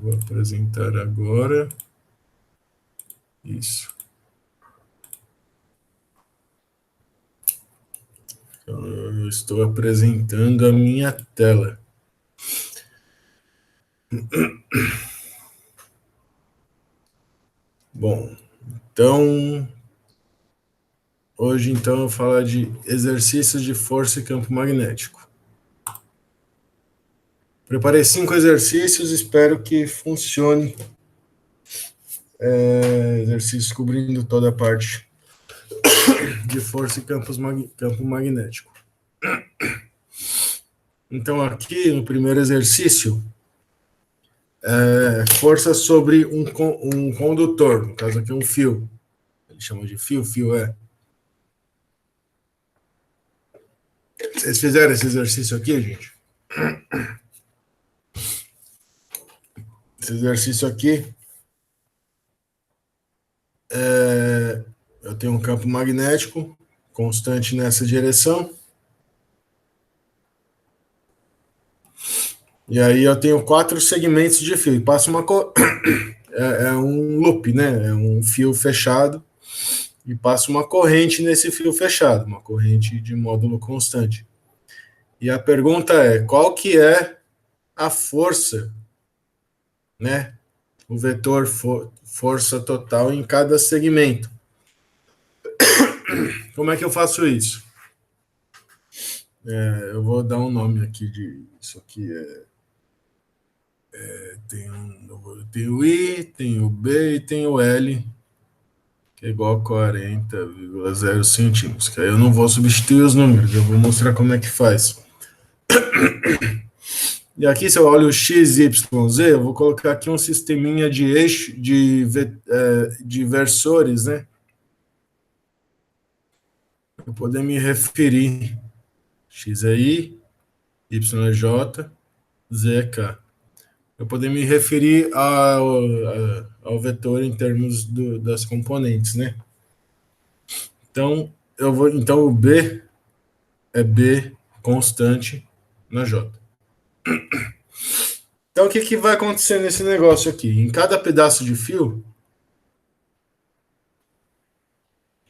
Vou apresentar agora. Isso. Então, eu estou apresentando a minha tela. Bom, então, hoje então eu vou falar de exercícios de força e campo magnético. Preparei 5 exercícios, espero que funcione. Exercícios cobrindo toda a parte de força e campo magnético. Então, aqui no primeiro exercício, força sobre um condutor, no caso aqui um fio. Ele chama de fio, fio é. Vocês fizeram esse exercício aqui, gente? Esse exercício aqui, eu tenho um campo magnético constante nessa direção. E aí eu tenho 4 segmentos de fio. Passa uma é um loop, né? É um fio fechado e passa uma corrente nesse fio fechado, uma corrente de módulo constante. E a pergunta é, qual que é a força, né? O vetor força total em cada segmento. Como é que eu faço isso? Eu vou dar um nome aqui de isso aqui tem o I, tem o B e tem o L, que é igual a 40,0 centímetros. Que aí eu não vou substituir os números, eu vou mostrar como é que faz. E aqui, se eu olho o X, Y, Z, eu vou colocar aqui um sisteminha de eixo, de versores, né? Para poder me referir. X é I, Y é J, Z é K. Para poder me referir ao vetor em termos das componentes, né? Então o B é B constante na J. Então o que vai acontecer nesse negócio aqui? Em cada pedaço de fio,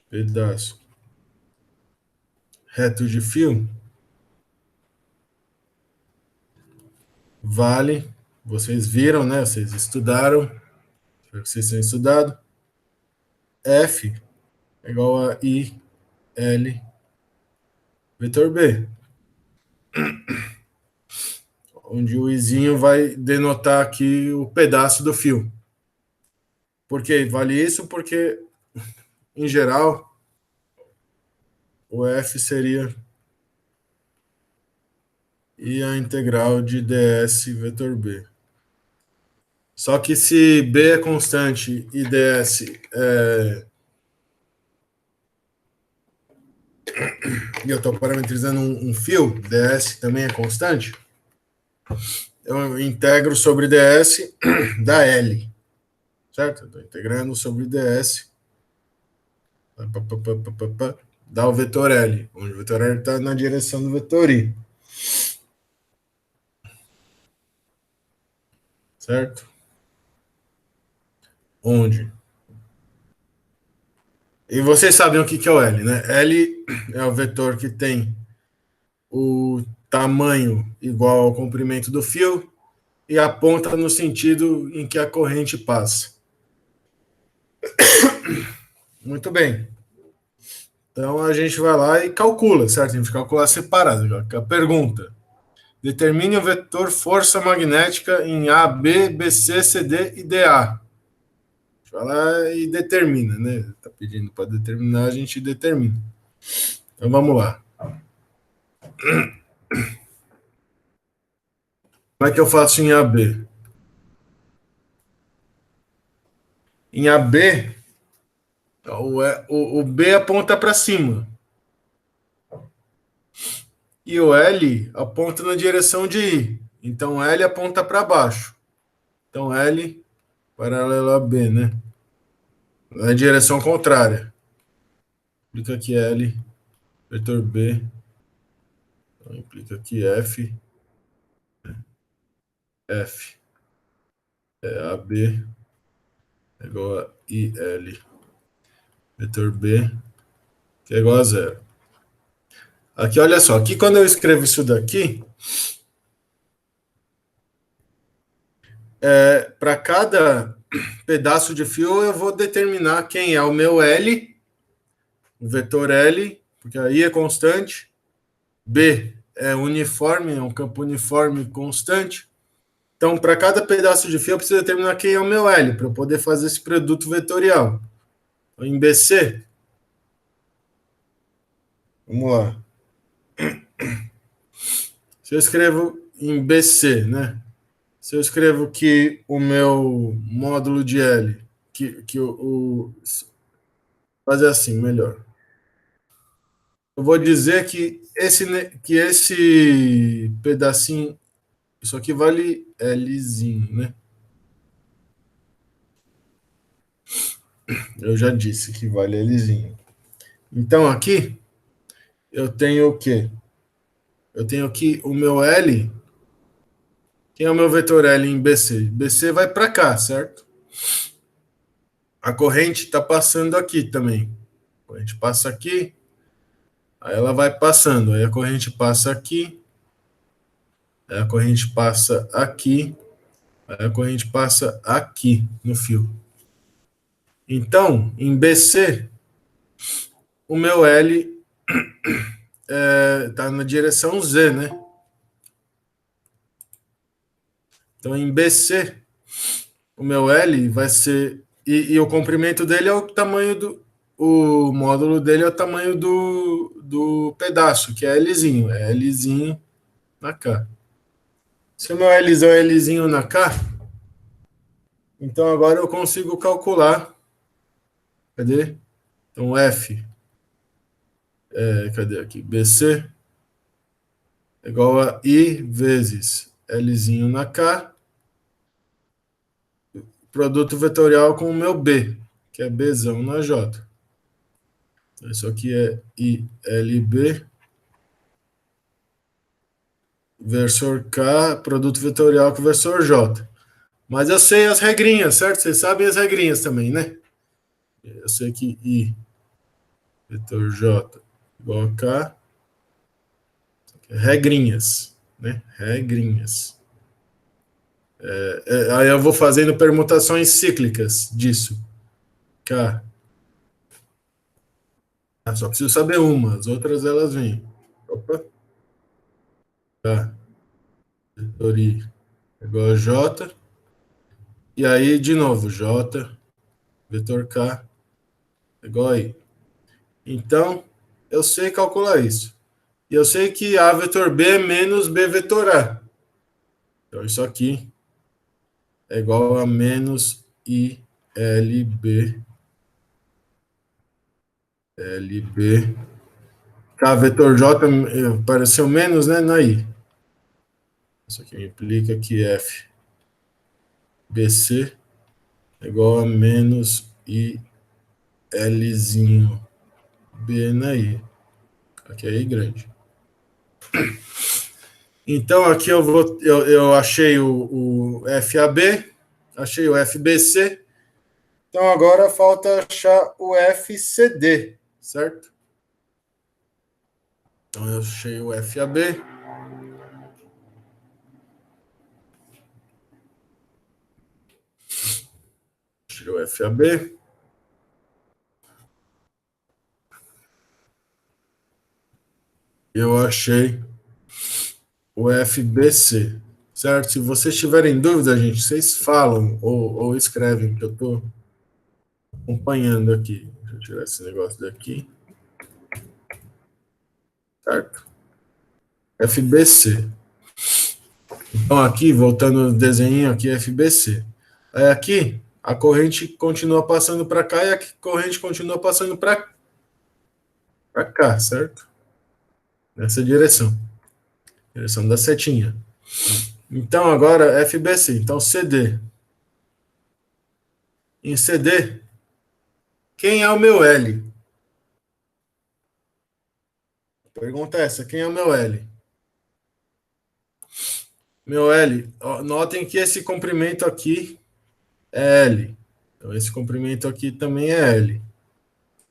pedaço reto de fio, vale, vocês viram, né? Vocês estudaram, vocês têm estudado, F é igual a I, L, vetor B. Onde o izinho vai denotar aqui o pedaço do fio. Por que vale isso? Porque, em geral, o F seria I a integral de ds vetor B. Só que se B é constante e ds e eu estou parametrizando um fio, ds também é constante, eu integro sobre ds da L, certo? Estou integrando sobre ds dá o vetor L, onde o vetor L está na direção do vetor I. Certo? Onde? E vocês sabem o que é o L, né? L é o vetor que tem o tamanho igual ao comprimento do fio e aponta no sentido em que a corrente passa. Muito bem. Então a gente vai lá e calcula, certo? A gente calcula separado. A pergunta: determine o vetor força magnética em A, B, BC, CD e DA. Vai lá e determina, né? Está pedindo para determinar, a gente determina. Então vamos lá. Como é que eu faço em AB? Em AB, o B aponta para cima. E o L aponta na direção de I. Então L aponta para baixo. Então L paralelo a B, né? Na direção contrária. Implica que L, vetor B. Então, implica que F, F. AB é igual a IL. Vetor B, que é igual a zero. Aqui, olha só. Aqui, quando eu escrevo isso daqui, para cada pedaço de fio, eu vou determinar quem é o meu L, o vetor L, porque aí é constante. B é uniforme, é um campo uniforme constante. Então, para cada pedaço de fio, eu preciso determinar quem é o meu L, para eu poder fazer esse produto vetorial. Então, em BC, vamos lá. Se eu escrevo em BC, né? Se eu escrevo que o meu módulo de L, que fazer assim, melhor. Eu vou dizer que esse pedacinho, isso aqui vale Lzinho, né? Eu já disse que vale Lzinho. Então aqui eu tenho o quê? Eu tenho aqui o meu L. Quem é o meu vetor L em BC? BC vai para cá, certo? A corrente está passando aqui também. A corrente passa aqui, aí ela vai passando. Aí a corrente passa aqui, aí a corrente passa aqui, aí a corrente passa aqui no fio. Então, em BC, o meu L está na direção Z, né? Então, em BC, o meu L vai ser. E o comprimento dele é o tamanho do. O módulo dele é o tamanho do pedaço, que é Lzinho. É Lzinho na K. Se o meu Lzão é Lzinho na K, então agora eu consigo calcular. Cadê? Então, F. Cadê aqui? BC é igual a I vezes Lzinho na K, produto vetorial com o meu B, que é Bzão na J. Isso aqui é ILB, versor K, produto vetorial com versor J. Mas eu sei as regrinhas, certo? Vocês sabem as regrinhas também, né? Eu sei que I, vetor J, igual a K, regrinhas, né? Regrinhas. Aí eu vou fazendo permutações cíclicas disso. K. Só preciso saber uma, as outras elas vêm. Opa. K, vetor I, igual a J. E aí, de novo, J, vetor K, igual a I. Então, eu sei calcular isso. E eu sei que A vetor B é menos B vetor A. Então, isso aqui é igual a menos ILB, LB. K vetor J apareceu menos, né, na I. Isso aqui implica que FBC é igual a menos ILzinho B na I. Aqui é I grande. Então, aqui eu achei o FAB, achei o FBC. Então, agora falta achar o FCD, certo? Então, eu achei o FAB. Achei o FAB. Eu achei o FBC, certo? Se vocês tiverem dúvida, gente, vocês falam ou escrevem, que eu estou acompanhando aqui. Deixa eu tirar esse negócio daqui. Certo? FBC. Então, aqui, voltando no desenho, aqui é FBC. Aí, aqui, a corrente continua passando para cá e a corrente continua passando para cá, certo? Nessa direção. Direção da setinha. Então, agora, FBC. Então, CD. Em CD, quem é o meu L? Pergunta essa, quem é o meu L? Meu L, ó, notem que esse comprimento aqui é L. Então, esse comprimento aqui também é L,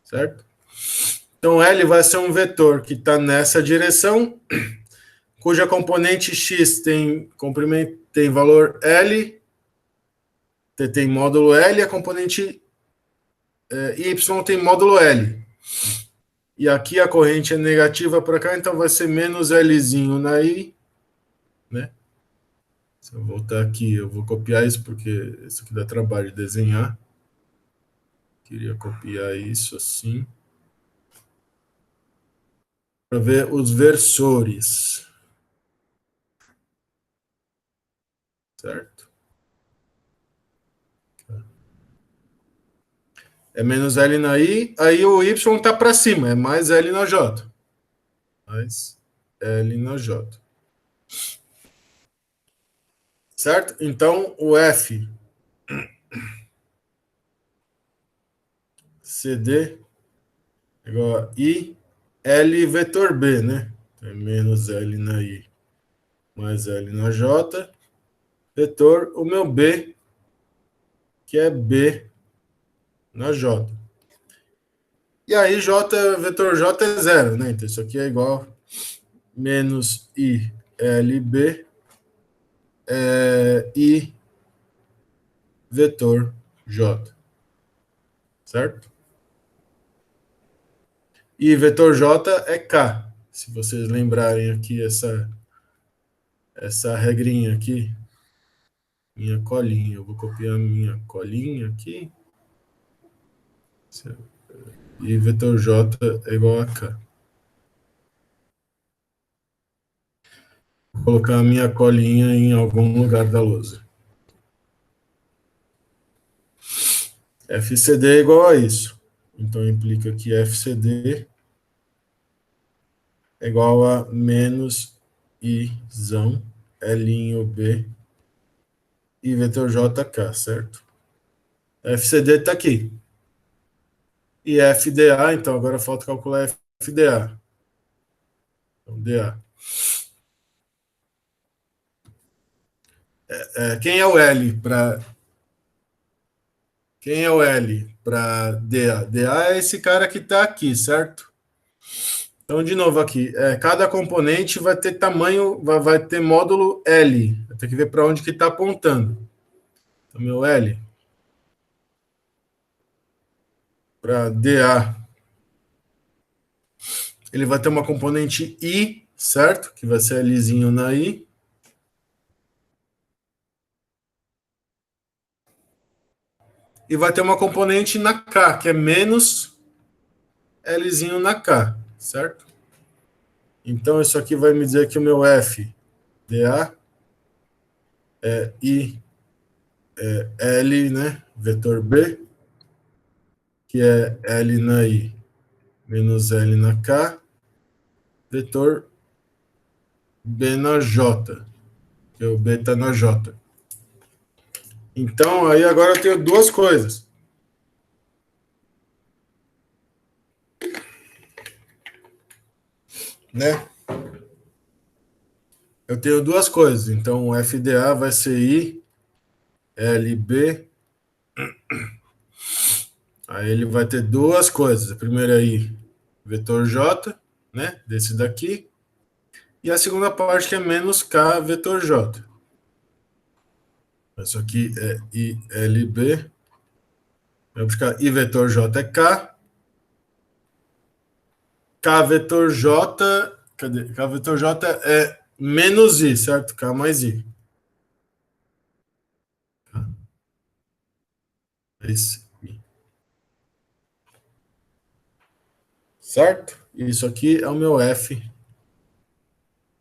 certo? Então, L vai ser um vetor que está nessa direção, cuja componente x tem comprimento, tem valor L, tem módulo L, a componente y tem módulo L. E aqui a corrente é negativa para cá, então vai ser menos Lzinho na I, né? Se eu voltar aqui, eu vou copiar isso, porque isso aqui dá trabalho de desenhar. Queria copiar isso assim. Para ver os versores. Certo? É menos L na I, aí o Y está para cima, é mais L na J. Mais L na J. Certo? Então, o F CD é igual a I L vetor B, né? É menos L na I mais L na J, vetor o meu B, que é B na J. E aí J, vetor J é zero, né? Então isso aqui é igual a menos I L B I vetor J. Certo? E vetor J é K. Se vocês lembrarem aqui essa regrinha aqui, minha colinha, eu vou copiar minha colinha aqui. E vetor J é igual a K. Vou colocar a minha colinha em algum lugar da lousa. FCD é igual a isso. Então implica que FCD é igual a menos Izão, L B e vetor JK, certo? FCD está aqui. E FDA, então agora falta calcular FDA. Então, DA. Quem é o L para. Quem é o L para DA? DA é esse cara que está aqui, certo? Então, de novo aqui, cada componente vai ter tamanho, vai ter módulo L. Vai ter que ver para onde que está apontando. Então, meu L para DA, ele vai ter uma componente I, certo? Que vai ser Lzinho na I. E vai ter uma componente na K, que é menos Lzinho na K, certo? Então, isso aqui vai me dizer que o meu F, DA, é I, L, né? Vetor B, que é L na I menos L na K, vetor B na J, que é o B está na J. Então, aí agora eu tenho duas coisas. Né? Eu tenho duas coisas. Então, o FDA vai ser I, LB. Aí ele vai ter duas coisas. A primeira aí, vetor J, né? Desse daqui. E a segunda parte que é menos K vetor J. Isso aqui é ILB. Vai buscar I vetor J é K. K vetor J. Cadê? K vetor J é menos I, certo? K mais I. Esse I. Certo? Isso aqui é o meu F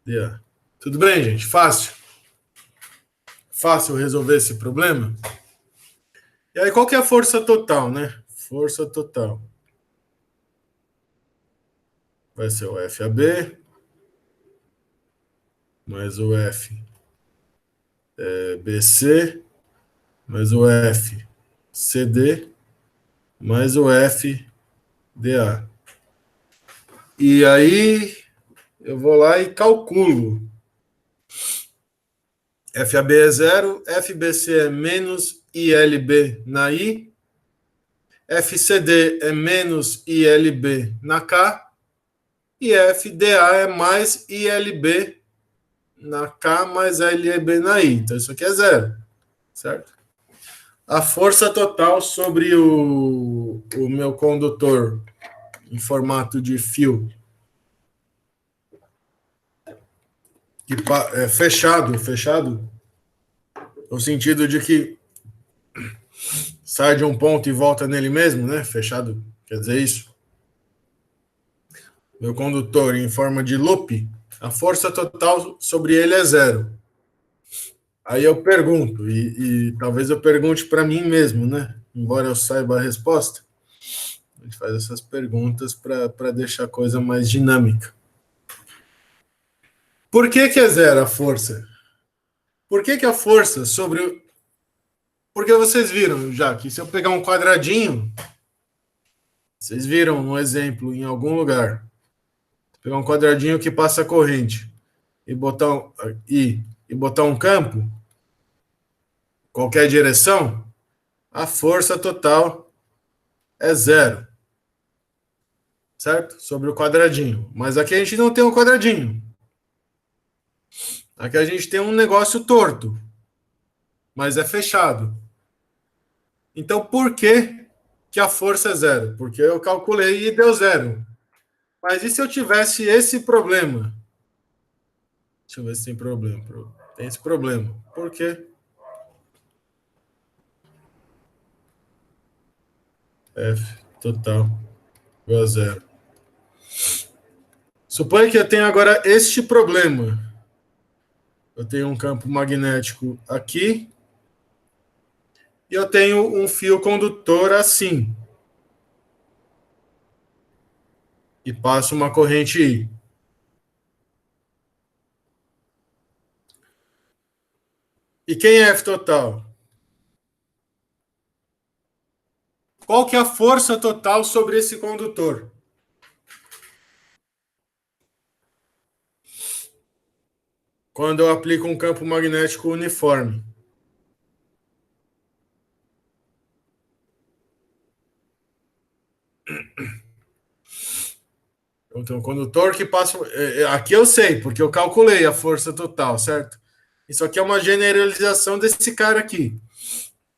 de A. Tudo bem, gente? Fácil? Fácil resolver esse problema? E aí, qual que é a força total, né? Força total. Vai ser o FAB mais o FBC mais o FCD mais o FDA. E aí, eu vou lá e calculo. FAB é 0, FBC é menos ILB na I, FCD é menos ILB na K, e FDA é mais ILB na K mais ILB na I. Então, isso aqui é zero, certo? A força total sobre o meu condutor em formato de fio fechado, no sentido de que sai de um ponto e volta nele mesmo, né? Fechado, quer dizer isso. Meu condutor em forma de loop, a força total sobre ele é zero. Aí eu pergunto, e talvez eu pergunte para mim mesmo, né? Embora eu saiba a resposta, a gente faz essas perguntas para deixar a coisa mais dinâmica. Por que é zero a força? Por que a força sobre. Porque vocês viram já que se eu pegar um quadradinho, vocês viram um exemplo em algum lugar, pegar um quadradinho que passa corrente e botar um campo, qualquer direção, a força total é zero, certo? Sobre o quadradinho. Mas aqui a gente não tem um quadradinho. Aqui a gente tem um negócio torto, mas é fechado. Então, por que a força é zero? Porque eu calculei e deu zero. Mas e se eu tivesse esse problema? Deixa eu ver se tem problema. Tem esse problema. Por quê? F total igual a zero. Suponha que eu tenho agora este problema. Eu tenho um campo magnético aqui e eu tenho um fio condutor assim. E passo uma corrente I. E quem é F total? Qual que é a força total sobre esse condutor? Quando eu aplico um campo magnético uniforme. Eu tenho um condutor que passa. Aqui eu sei, porque eu calculei a força total, certo? Isso aqui é uma generalização desse cara aqui.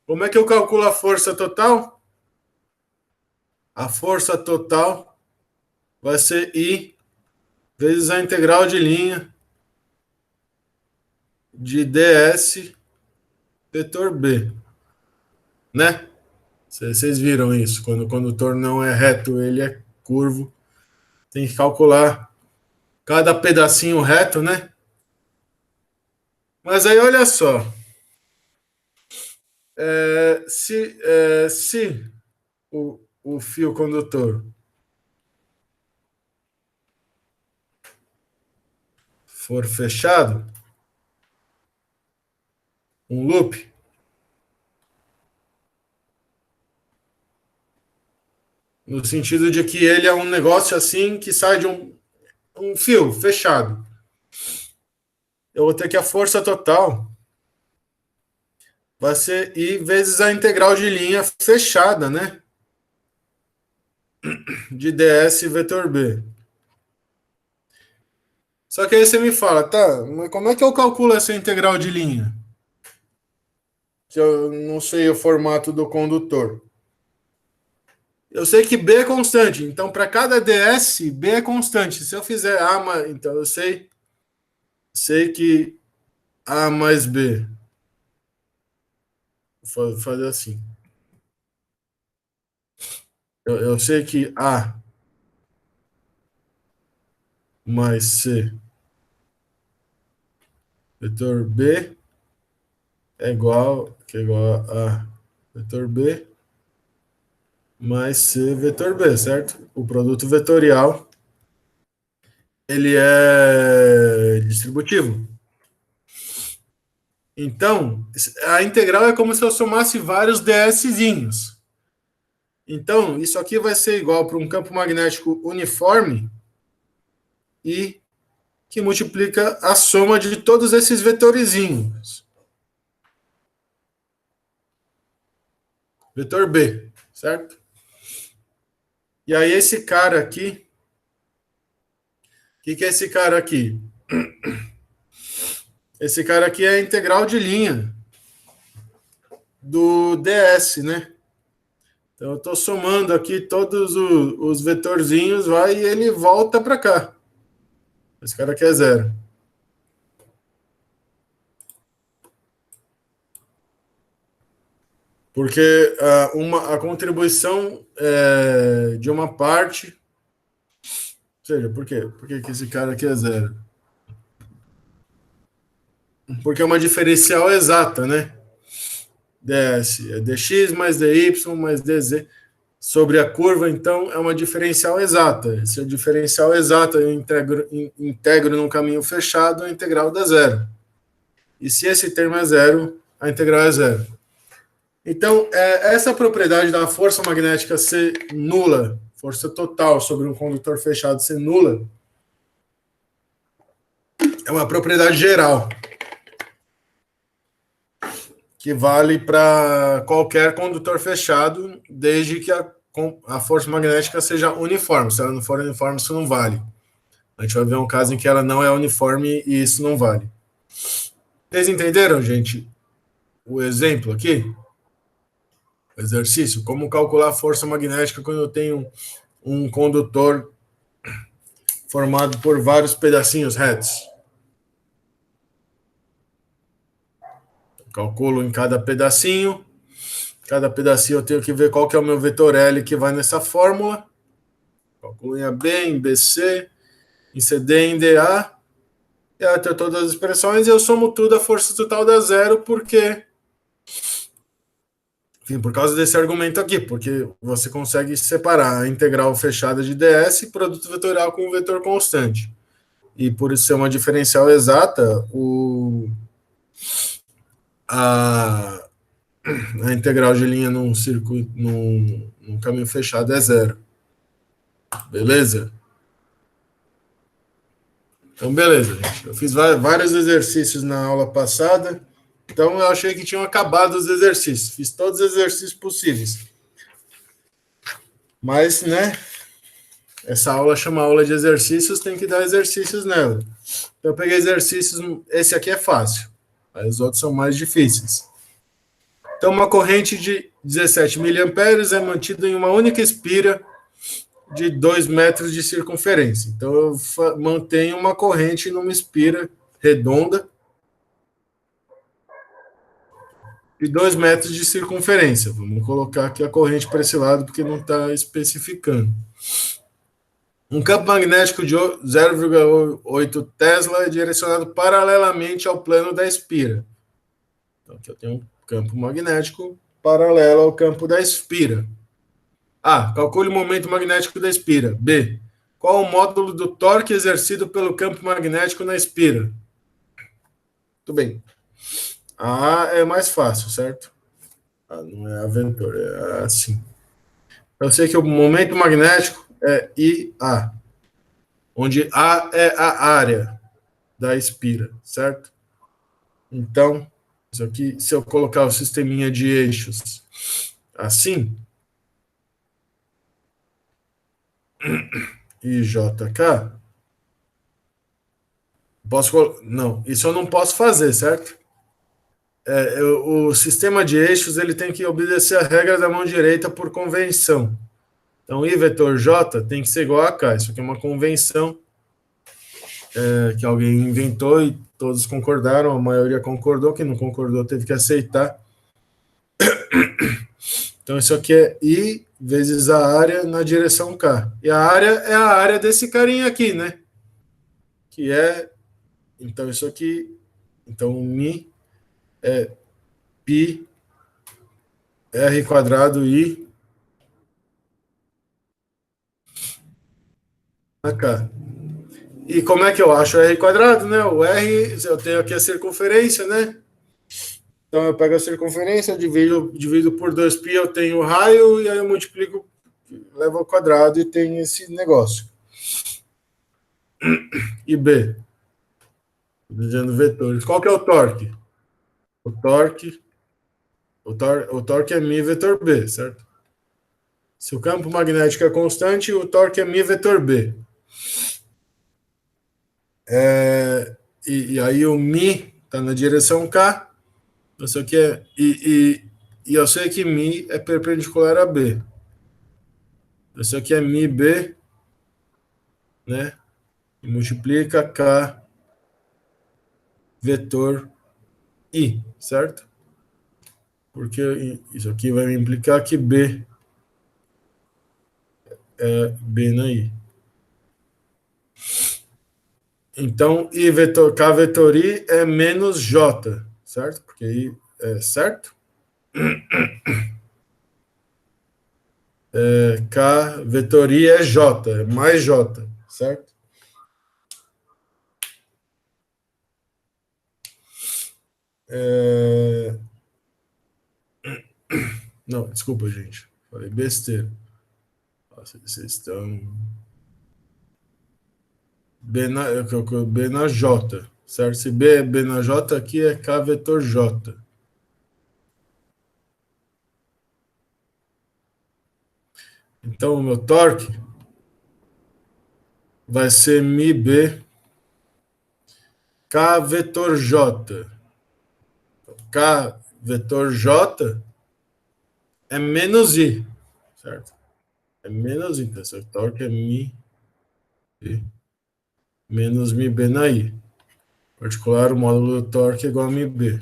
Como é que eu calculo a força total? A força total vai ser I vezes a integral de linha de ds vetor B. Né? Vocês viram isso. Quando o condutor não é reto, ele é curvo. Tem que calcular cada pedacinho reto, né? Mas aí olha só. Se o fio condutor for fechado, um loop, no sentido de que ele é um negócio assim que sai de um fio fechado. Eu vou ter que a força total vai ser I vezes a integral de linha fechada, né? De ds vetor B. Só que aí você me fala, tá, mas como é que eu calculo essa integral de linha? Se eu não sei o formato do condutor. Eu sei que B é constante, então para cada ds, B é constante. Se eu fizer A, então eu sei que A mais B. Vou fazer assim. Eu sei que A mais C vetor B é igual a vetor B mais C vetor B, certo? O produto vetorial ele é distributivo. Então, a integral é como se eu somasse vários dszinhos. Então, isso aqui vai ser igual para um campo magnético uniforme e que multiplica a soma de todos esses vetorizinhos. vetor B, certo? E aí esse cara aqui, o que é esse cara aqui? Esse cara aqui é a integral de linha do ds, né? Então eu estou somando aqui todos os vetorzinhos, vai e ele volta para cá. Esse cara aqui é zero. Porque a contribuição de uma parte. Ou seja, por quê? Por que esse cara aqui é zero? Porque é uma diferencial exata, né? ds é dx mais dy mais dz sobre a curva, então é uma diferencial exata. Se a diferencial exata eu integro num caminho fechado, a integral dá zero. E se esse termo é zero, a integral é zero. Então, essa propriedade da força magnética ser nula, força total sobre um condutor fechado ser nula, é uma propriedade geral, que vale para qualquer condutor fechado, desde que a força magnética seja uniforme. Se ela não for uniforme, isso não vale. A gente vai ver um caso em que ela não é uniforme e isso não vale. Vocês entenderam, gente, o exemplo aqui? O exercício? Como calcular a força magnética quando eu tenho um condutor formado por vários pedacinhos retos. Calculo em cada pedacinho eu tenho que ver qual que é o meu vetor L que vai nessa fórmula. Calculo em AB, em BC, em CD, em DA. E aí eu tenho todas as expressões e eu somo tudo, a força total dá zero, porque... Enfim, por causa desse argumento aqui, porque você consegue separar a integral fechada de ds e produto vetorial com um vetor constante. E por isso ser uma diferencial exata, a integral de linha num circuito, num caminho fechado é zero. Beleza? Então, beleza, gente. Eu fiz vários exercícios na aula passada, então eu achei que tinham acabado os exercícios. Fiz todos os exercícios possíveis. Mas, né, essa aula chama aula de exercícios, tem que dar exercícios nela. Então, eu peguei exercícios, esse aqui é fácil, mas os outros são mais difíceis. Então, uma corrente de 17 miliamperes é mantida em uma única espira de 2 metros de circunferência. Então, eu mantenho uma corrente numa espira redonda de 2 metros de circunferência. Vamos colocar aqui a corrente para esse lado, porque não está especificando. Um campo magnético de 0,8 Tesla é direcionado paralelamente ao plano da espira. Então, aqui eu tenho um campo magnético paralelo ao campo da espira. A. Calcule o momento magnético da espira. B. Qual o módulo do torque exercido pelo campo magnético na espira? Tudo bem. A é mais fácil, certo? A não é a vetor, é assim. Eu sei que o momento magnético é IA, onde A é a área da espira, certo? Então, isso aqui, se eu colocar o sisteminha de eixos assim, IJK, não, isso eu não posso fazer, certo? O sistema de eixos ele tem que obedecer a regra da mão direita por convenção. Então, I vetor J tem que ser igual a K. Isso aqui é uma convenção que alguém inventou e todos concordaram, a maioria concordou, quem não concordou teve que aceitar. Então, isso aqui é I vezes a área na direção K. E a área é a área desse carinha aqui, né? Que é... Então, isso aqui... Então, Mi é π R quadrado I na K. E como é que eu acho R quadrado, né? O R, eu tenho aqui a circunferência, né? Então eu pego a circunferência, divido por 2π, eu tenho o raio, e aí eu multiplico, levo ao quadrado e tem esse negócio. E B, dizendo vetores. Qual que é o torque? O torque O torque é μ vetor B, certo? Se o campo magnético é constante, o torque é μ vetor B. E aí o μ está na direção K, isso aqui e eu sei que μ é perpendicular a B. Isso aqui é μ B, né? E multiplica K vetor I, certo? Porque isso aqui vai me implicar que B é B na I. Então, I vetor, K vetor I é menos J, certo? Porque I é certo. K vetor I é J, é mais J, certo? Não, desculpa, gente. Falei besteira. Vocês estão. B na J, certo? Se B é B na J, aqui é K vetor J. Então, o meu torque vai ser μB K vetor J. K vetor J é menos I, certo? É menos I, então esse torque é μB menos μB na I. Particular, o módulo do torque é igual a μB.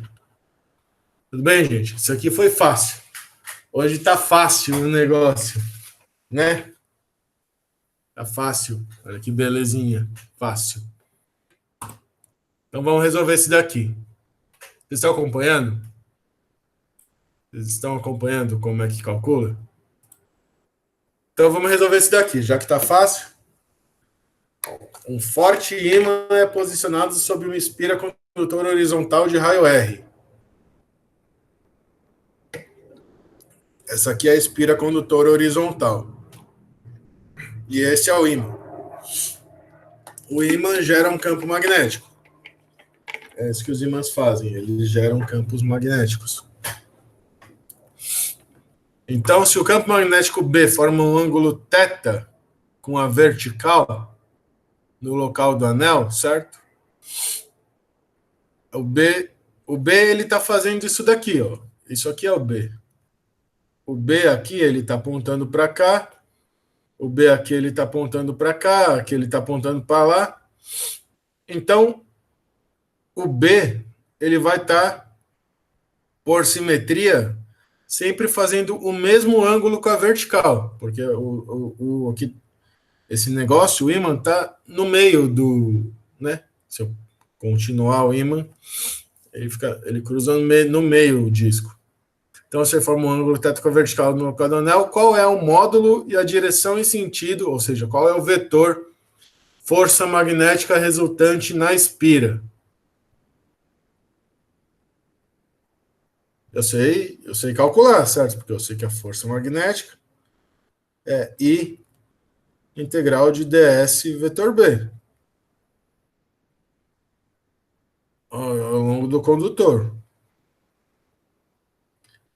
Tudo bem, gente? Isso aqui foi fácil. Hoje tá fácil o negócio, né? Tá fácil. Olha que belezinha. Fácil. Então vamos resolver esse daqui. Vocês estão acompanhando? Vocês estão acompanhando como é que calcula? Então vamos resolver esse daqui, já que tá fácil. Um forte ímã é posicionado sobre uma espira condutor horizontal de raio R. Essa aqui é a espira condutora horizontal. E esse é o ímã. O ímã gera um campo magnético. É isso que os ímãs fazem, eles geram campos magnéticos. Então, se o campo magnético B forma um ângulo θ com a vertical no local do anel, certo? O B ele está fazendo isso daqui, ó. Isso aqui é o B. O B aqui ele está apontando para cá. O B aqui ele está apontando para cá. Aqui ele está apontando para lá. Então, o B ele vai estar, por simetria, sempre fazendo o mesmo ângulo com a vertical, porque aqui, esse negócio, o ímã, está no meio do, né? Se eu continuar o ímã, ele cruza no meio o disco. Então, você forma um ângulo θ com a vertical no local do anel. Qual é o módulo e a direção e sentido, ou seja, qual é o vetor força magnética resultante na espira? Eu sei calcular, certo? Porque eu sei que a força magnética é I integral de ds vetor B ao longo do condutor,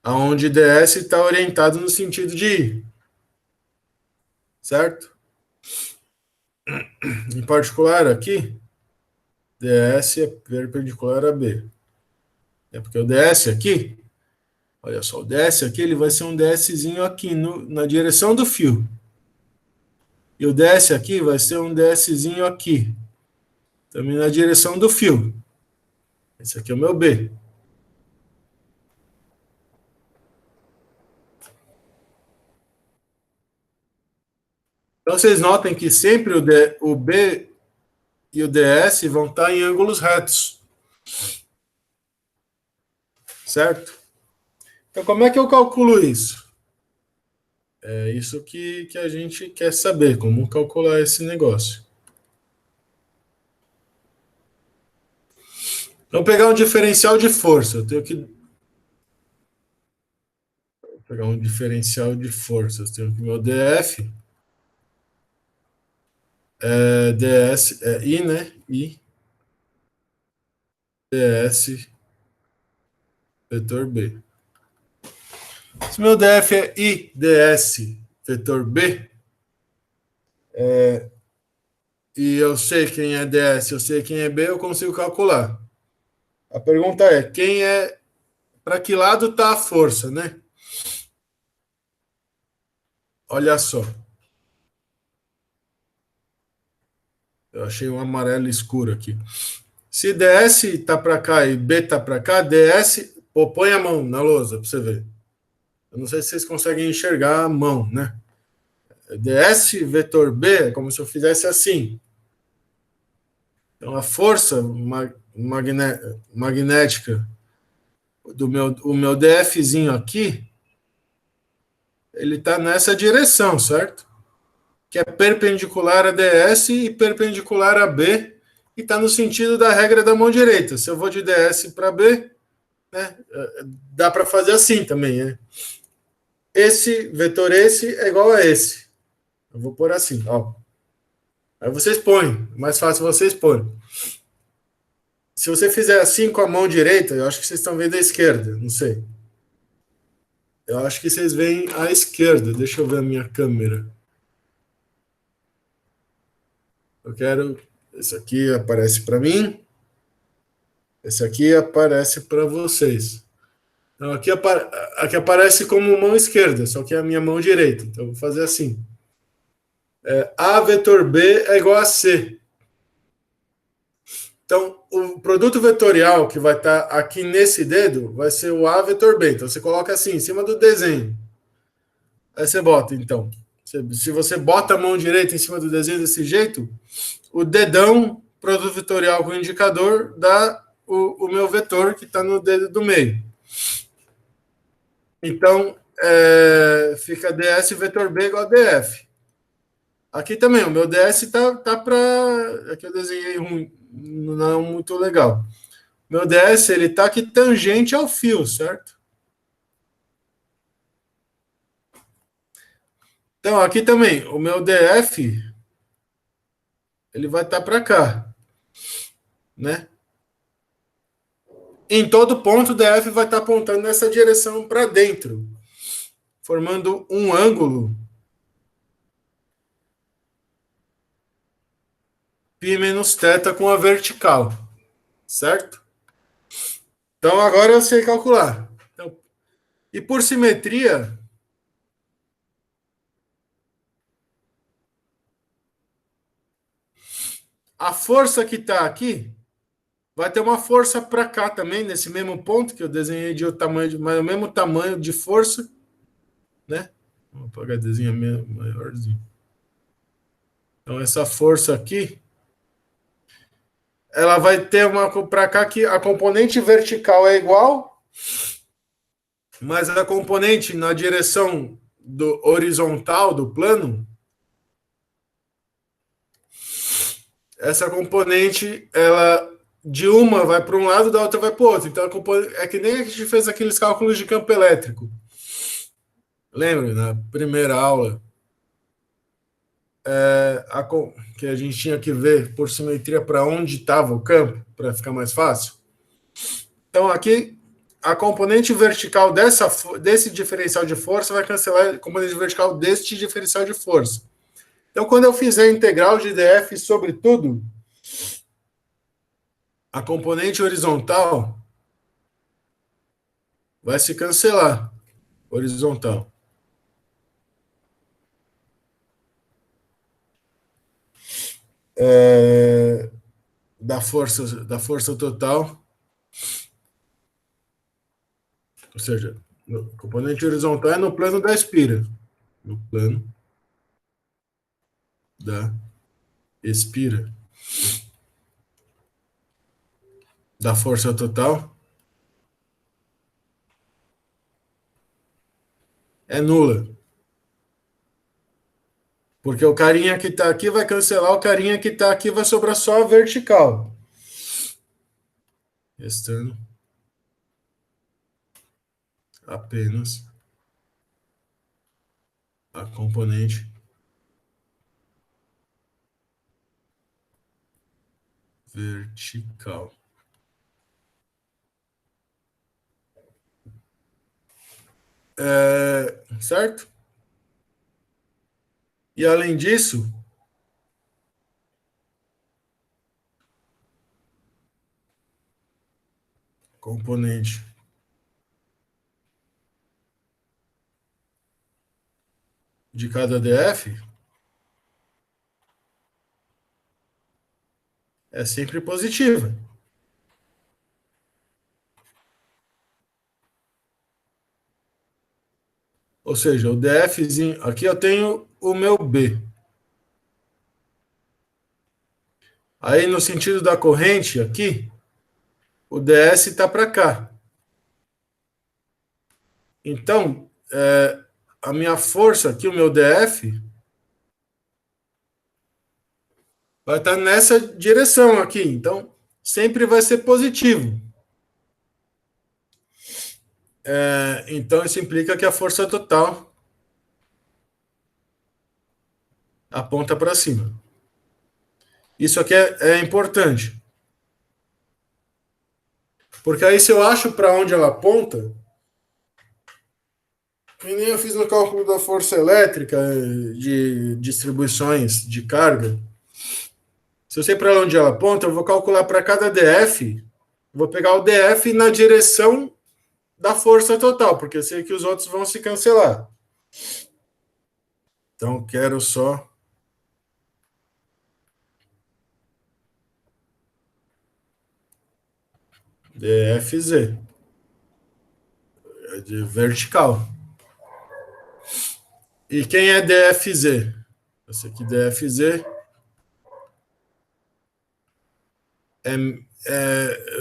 aonde ds está orientado no sentido de I, certo? Em particular aqui, ds é perpendicular a B. É porque o ds aqui, olha só, o ds aqui ele vai ser um dszinho aqui na direção do fio. E o ds aqui vai ser um dszinho aqui, também na direção do fio. Esse aqui é o meu B. Então vocês notem que sempre o B e o ds vão estar em ângulos retos. Certo? Então como é que eu calculo isso? É isso que a gente quer saber, como calcular esse negócio. Então pegar um diferencial de força, eu tenho que pegar um diferencial de força, eu tenho que meu df ds é I, né? I ds vetor B. Se meu DF é I ds vetor B, e eu sei quem é ds, eu sei quem é B, eu consigo calcular. A pergunta é, quem é, para que lado está a força, né? Olha só, eu achei um amarelo escuro aqui. Se ds está para cá e B está para cá, ds, pô, põe a mão na lousa para você ver. Eu não sei se vocês conseguem enxergar a mão, né? ds vetor B é como se eu fizesse assim. Então a força magnética do meu DFzinho aqui, ele está nessa direção, certo? Que é perpendicular a DS e perpendicular a B, e está no sentido da regra da mão direita. Se eu vou de DS para B, né, dá para fazer assim também, né? Esse vetor esse é igual a esse. Eu vou pôr assim, ó. Aí vocês põem, mais fácil vocês põem. Se você fizer assim com a mão direita, eu acho que vocês estão vendo a esquerda, não sei. Eu acho que vocês veem a esquerda. Deixa eu ver a minha câmera. Eu quero. Esse aqui aparece para mim. Esse aqui aparece para vocês. Então, aqui aparece como mão esquerda, só que é a minha mão direita. Então, eu vou fazer assim. A vetor B é igual a C. Então, o produto vetorial que vai estar aqui nesse dedo vai ser o A vetor B. Então, você coloca assim, em cima do desenho. Aí você bota, então. Se você bota a mão direita em cima do desenho desse jeito, o dedão, produto vetorial com o indicador, dá o meu vetor que está no dedo do meio. Então, fica ds vetor B igual a df. Aqui também, o meu ds tá para. Aqui eu desenhei ruim, não é muito legal. Meu ds ele tá aqui tangente ao fio, certo? Então, aqui também, o meu df ele vai estar para cá, né? Em todo ponto, o df vai estar apontando nessa direção para dentro, formando um ângulo π menos θ com a vertical, certo? Então agora eu sei calcular. Então, e por simetria, a força que está aqui vai ter uma força para cá também, nesse mesmo ponto que eu desenhei de outro tamanho, mas o mesmo tamanho de força, né? Vou apagar desenho maiorzinho. Então essa força aqui, ela vai ter uma para cá que a componente vertical é igual, mas a componente na direção do horizontal do plano, essa componente, ela de uma vai para um lado, da outra vai para o outro. Então é que nem a gente fez aqueles cálculos de campo elétrico. Lembra, na primeira aula, que a gente tinha que ver por simetria para onde estava o campo, para ficar mais fácil. Então, aqui, a componente vertical desse diferencial de força vai cancelar a componente vertical deste diferencial de força. Então, quando eu fizer a integral de df sobre tudo, a componente horizontal vai se cancelar. Horizontal. Da força total, ou seja, o componente horizontal é no plano da espira. No plano da espira. Da força total é nula. Porque o carinha que está aqui vai cancelar o carinha que está aqui, vai sobrar só a vertical. Restando apenas a componente vertical. certo? E além disso, componente de cada DF é sempre positiva. Ou seja, o DFzinho, aqui eu tenho o meu B. Aí no sentido da corrente aqui, o DS está para cá. Então, a minha força aqui, o meu DF, vai estar nessa direção aqui. Então, sempre vai ser positivo. Então, isso implica que a força total aponta para cima. Isso aqui é importante. Porque aí, se eu acho para onde ela aponta, que nem eu fiz no cálculo da força elétrica de distribuições de carga, se eu sei para onde ela aponta, eu vou calcular para cada DF, vou pegar o DF na direção da força total, porque eu sei que os outros vão se cancelar. Então, quero só DFZ, de vertical. E quem é DFZ? Esse aqui, DFZ,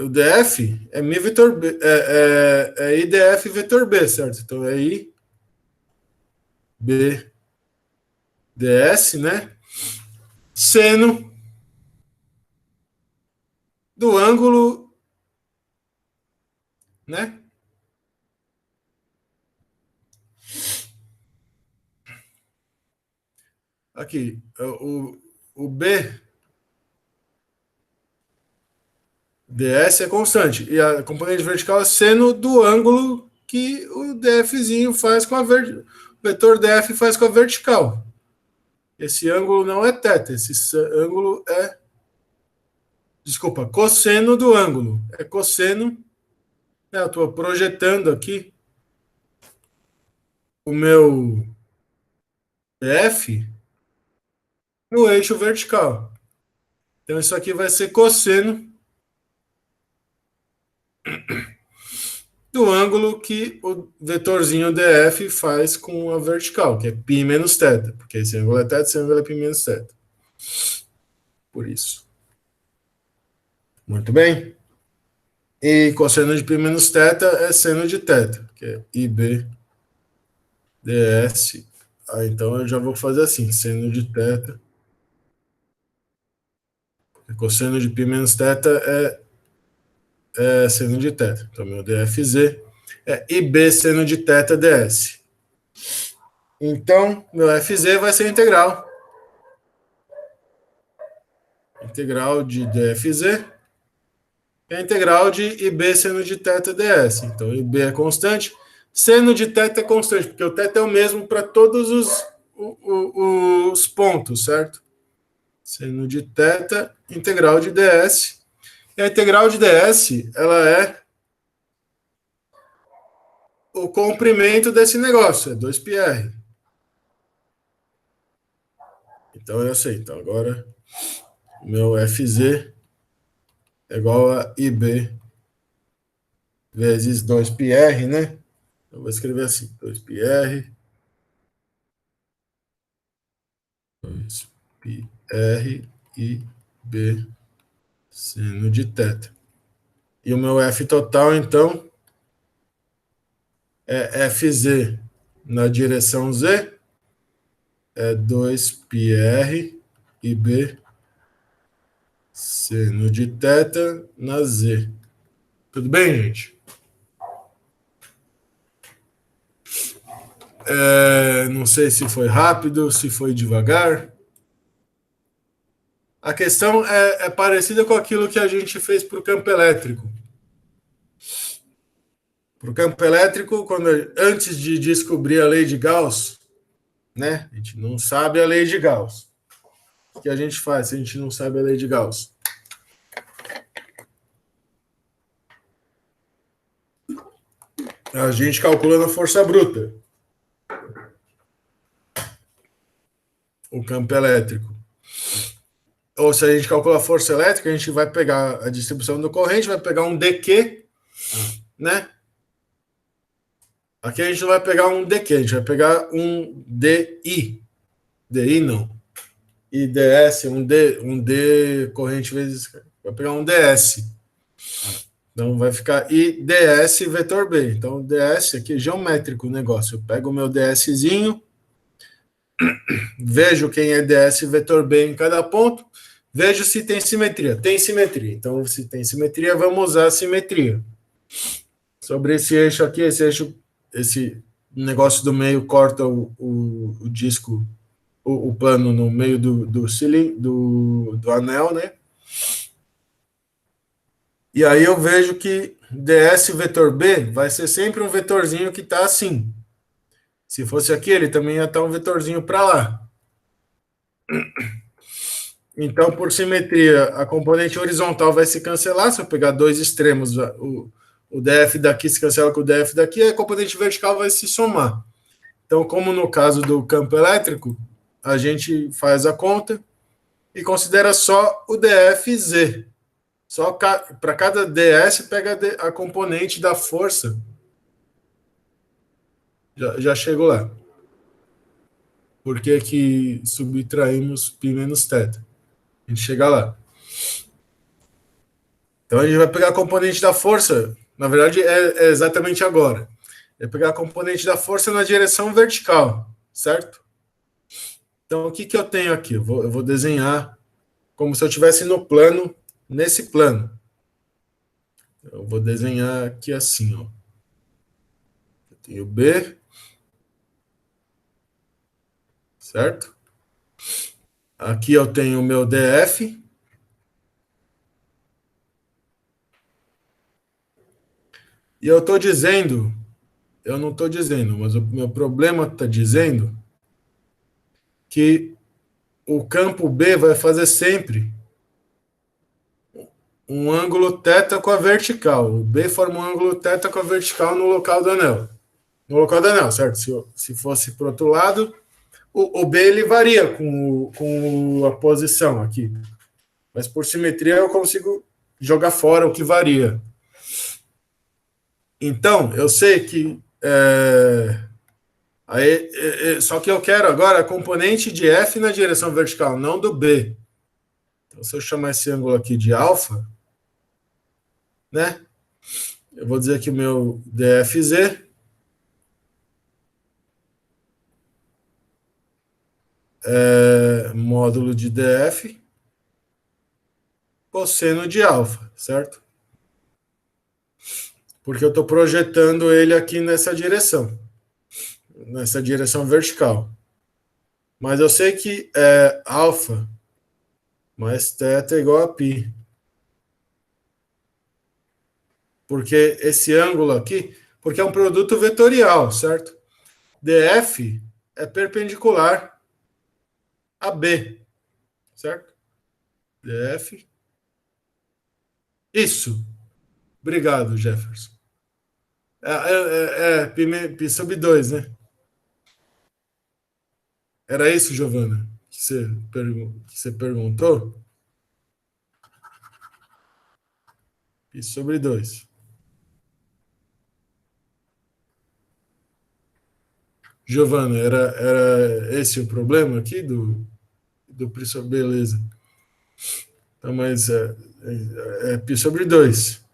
o DF é mi vetor B, IDF vetor B, certo? Então é I, B, DS, né? Seno do ângulo, né? Aqui, o B, DS é constante. E a componente vertical é seno do ângulo que o DFzinho faz com o vetor DF faz com a vertical. Esse ângulo não é θ, esse ângulo é. Desculpa, cosseno do ângulo. É cosseno. Eu estou projetando aqui o meu DF no eixo vertical. Então, isso aqui vai ser cosseno do ângulo que o vetorzinho DF faz com a vertical, que é π menos θ, porque esse ângulo é θ, esse ângulo é π menos θ. Por isso. Muito bem. E cosseno de π menos θ é seno de θ, que é IB ds. Então eu já vou fazer assim, seno de θ. Cosseno de π menos θ é seno de θ. Então meu DFZ é IB seno de θ ds. Então, meu FZ vai ser integral. Integral de DFZ é a integral de IB seno de θ ds. Então, IB é constante. Seno de θ é constante, porque o θ é o mesmo para todos os pontos, certo? Seno de θ, integral de ds. E a integral de ds, ela é o comprimento desse negócio, é 2πr. Então, eu sei. Então, agora, meu FZ é igual a IB vezes 2πr, né? Eu vou escrever assim, 2πr, 2πr e B seno de θ. E o meu F total, então, é FZ na direção Z, é 2πr e B seno de θ na Z. Tudo bem, gente? Não sei se foi rápido, se foi devagar. A questão é parecida com aquilo que a gente fez para o campo elétrico. Para o campo elétrico, antes de descobrir a lei de Gauss, né? A gente não sabe a lei de Gauss. O que a gente faz se a gente não sabe a lei de Gauss? A gente calcula na força bruta o campo elétrico. Ou se a gente calcula a força elétrica, a gente vai pegar a distribuição do corrente, vai pegar um dQ, né? Aqui a gente não vai pegar um dQ, a gente vai pegar um DI. DI não. IDS, um D corrente vezes. Vai pegar um DS. Então vai ficar IDS vetor B. Então, DS aqui é geométrico o negócio. Eu pego o meu DSzinho, vejo quem é DS vetor B em cada ponto, vejo se tem simetria. Tem simetria. Então, se tem simetria, vamos usar a simetria. Sobre esse eixo aqui, esse negócio do meio corta o disco, o plano no meio do anel, né? E aí eu vejo que ds vetor B vai ser sempre um vetorzinho que está assim. Se fosse aqui, ele também ia estar um vetorzinho para lá. Então, por simetria, a componente horizontal vai se cancelar. Se eu pegar dois extremos, o DF daqui se cancela com o DF daqui, a componente vertical vai se somar. Então, como no caso do campo elétrico, a gente faz a conta e considera só o DFZ. Só para cada DS pega a componente da força. Já chego lá. Por que que subtraímos π menos θ? A gente chega lá. Então a gente vai pegar a componente da força. Na verdade, é exatamente agora. É pegar a componente da força na direção vertical, certo? Então o que eu tenho aqui? Eu vou desenhar como se eu estivesse no plano, nesse plano. Eu vou desenhar aqui assim, ó. Eu tenho B, certo? Aqui eu tenho o meu DF. E eu estou dizendo, eu não estou dizendo, mas o meu problema está dizendo que o campo B vai fazer sempre um ângulo θ com a vertical. O B forma um ângulo θ com a vertical no local do anel. No local do anel, certo? Se fosse para o outro lado, o B ele varia com a posição aqui. Mas por simetria eu consigo jogar fora o que varia. Então, eu sei que só que eu quero agora a componente de F na direção vertical, não do B. Então, se eu chamar esse ângulo aqui de alfa, né? Eu vou dizer que o meu DFZ é módulo de DF cosseno de alfa, certo? Porque eu estou projetando ele aqui nessa direção vertical. Mas eu sei que alfa mais θ é igual a π. Porque esse ângulo aqui, porque é um produto vetorial, certo? DF é perpendicular a B, certo? DF. Isso. Obrigado, Jefferson. Π sobre 2, né? Era isso, Giovana, que você perguntou? Π sobre 2. Giovana, era esse o problema aqui do π sobre... Beleza. Então, mas π sobre 2.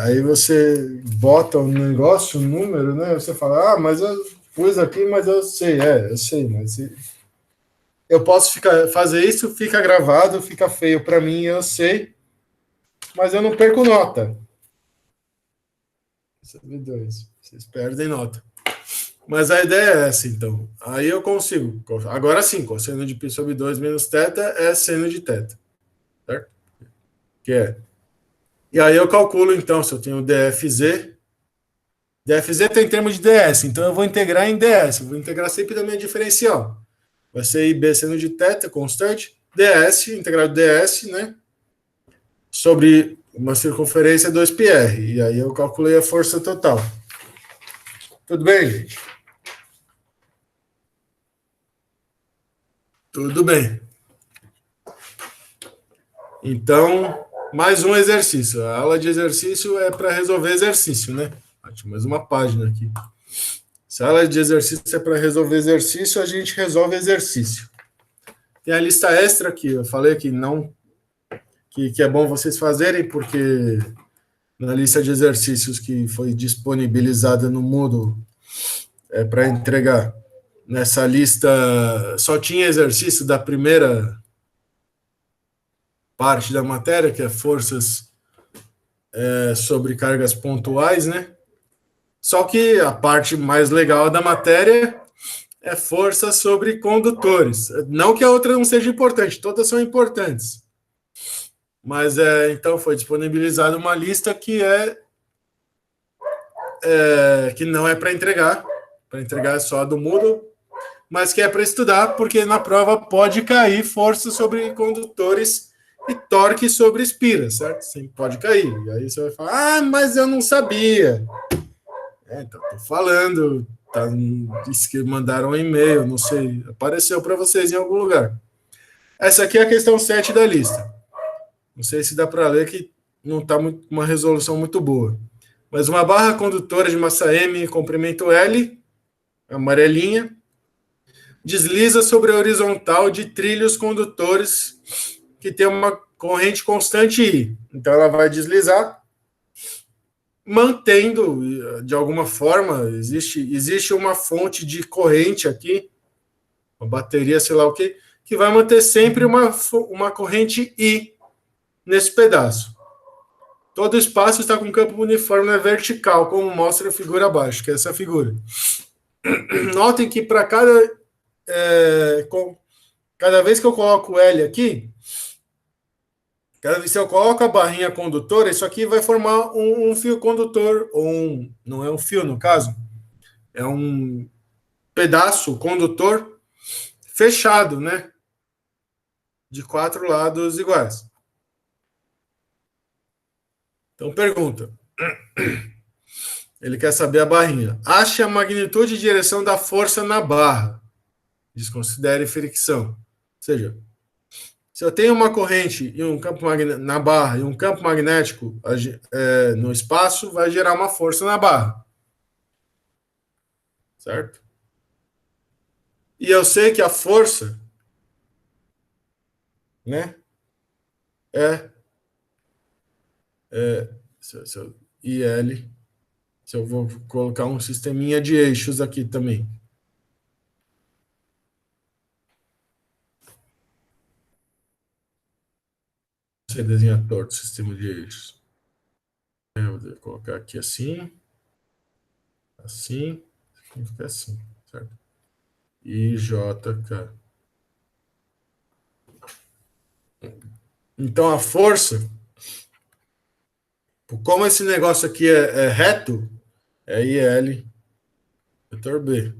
Aí você bota um negócio, um número, né? Você fala, mas eu pus aqui, mas eu sei, mas eu posso fazer isso, fica gravado, fica feio para mim, eu sei, mas eu não perco nota. Vocês perdem nota. Mas a ideia é essa, então. Aí eu consigo. Agora sim, cosseno de π sobre 2 menos θ é seno de θ. Certo? Que é E aí eu calculo, então, se eu tenho DFZ. DFZ tem termo de DS, então eu vou integrar em DS. Eu vou integrar sempre da minha diferencial. Vai ser IB seno de θ, constante. DS, integrado DS, né? Sobre uma circunferência 2πr. E aí eu calculei a força total. Tudo bem, gente? Tudo bem. Então, mais um exercício. A aula de exercício é para resolver exercício, né? Mais uma página aqui. Se a aula de exercício é para resolver exercício, a gente resolve exercício. Tem a lista extra que eu falei que não que é bom vocês fazerem, porque na lista de exercícios que foi disponibilizada no Moodle para entregar, nessa lista só tinha exercício da primeira parte da matéria, que é forças sobre cargas pontuais, né? Só que a parte mais legal da matéria é força sobre condutores. Não que a outra não seja importante, todas são importantes. Mas então foi disponibilizada uma lista que não é para entregar é só a do Moodle, mas que é para estudar, porque na prova pode cair força sobre condutores e torque sobre espiras, certo? Sim, pode cair. E aí você vai falar, mas eu não sabia. Então, tô falando, disse que mandaram um e-mail, não sei, apareceu para vocês em algum lugar. Essa aqui é a questão 7 da lista. Não sei se dá para ler, que não está uma resolução muito boa. Mas uma barra condutora de massa M, comprimento L, amarelinha, desliza sobre a horizontal de trilhos condutores que tem uma corrente constante I. Então ela vai deslizar, mantendo, de alguma forma, existe uma fonte de corrente aqui, uma bateria, sei lá o que vai manter sempre uma corrente I nesse pedaço. Todo espaço está com campo uniforme vertical, como mostra a figura abaixo, que é essa figura. Notem que para cada vez que eu coloco L aqui, cada vez que eu coloco a barrinha condutora, isso aqui vai formar um fio condutor, não é um fio no caso, é um pedaço condutor fechado, né? De 4 lados iguais. Então pergunta. Ele quer saber a barrinha. Ache a magnitude e direção da força na barra. Desconsidere fricção. Ou seja, se eu tenho uma corrente e um campo na barra e um campo magnético no espaço, vai gerar uma força na barra. Certo? E eu sei que a força, né, IL, se eu vou colocar um sisteminha de eixos aqui também. Você desenha torto o sistema de eixos. Eu vou colocar aqui assim, assim, fica assim, certo? E JK. Então a força, como esse negócio aqui é reto, é IL vetor B.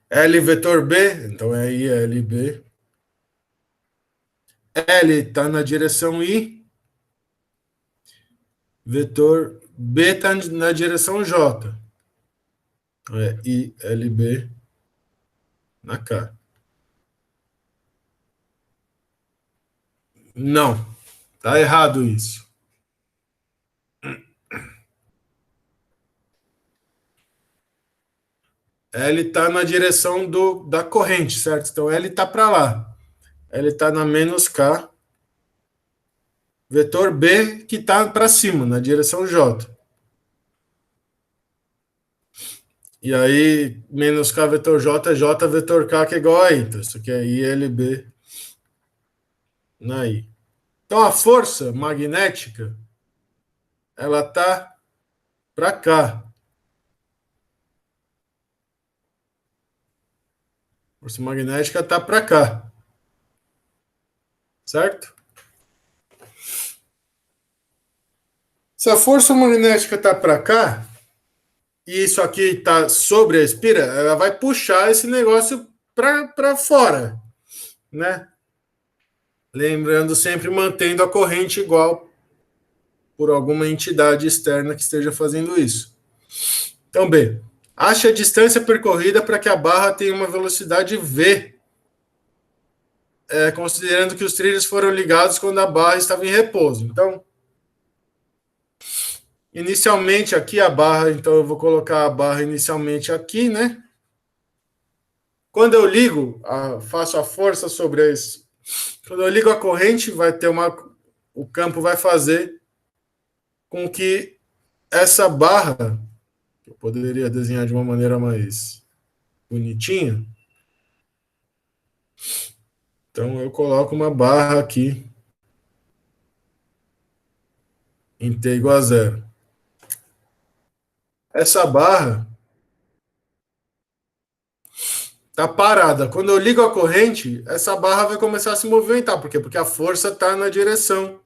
L vetor B, então é ILB. L está na direção I, vetor B está na direção J. Então é ILB na K. Não, tá errado isso. L está na direção da corrente, certo? Então L está para lá. L está na menos K. Vetor B que está para cima, na direção J. E aí, menos K vetor J é J vetor K, que é igual a I. Então, isso aqui é ILB na I. Então, a força magnética, ela tá para cá. A força magnética tá para cá. Certo? Se a força magnética está para cá, e isso aqui está sobre a espira, ela vai puxar esse negócio para fora, né? Lembrando sempre mantendo a corrente igual por alguma entidade externa que esteja fazendo isso. Então, B. Ache a distância percorrida para que a barra tenha uma velocidade V, considerando que os trilhos foram ligados quando a barra estava em repouso. Então, inicialmente aqui a barra, então eu vou colocar a barra inicialmente aqui, né? Quando eu ligo, faço a força sobre isso. Quando eu ligo a corrente, vai ter o campo vai fazer com que essa barra, que eu poderia desenhar de uma maneira mais bonitinha, então eu coloco uma barra aqui em T igual a zero. Essa barra está parada. Quando eu ligo a corrente, essa barra vai começar a se movimentar. Por quê? Porque a força está na direção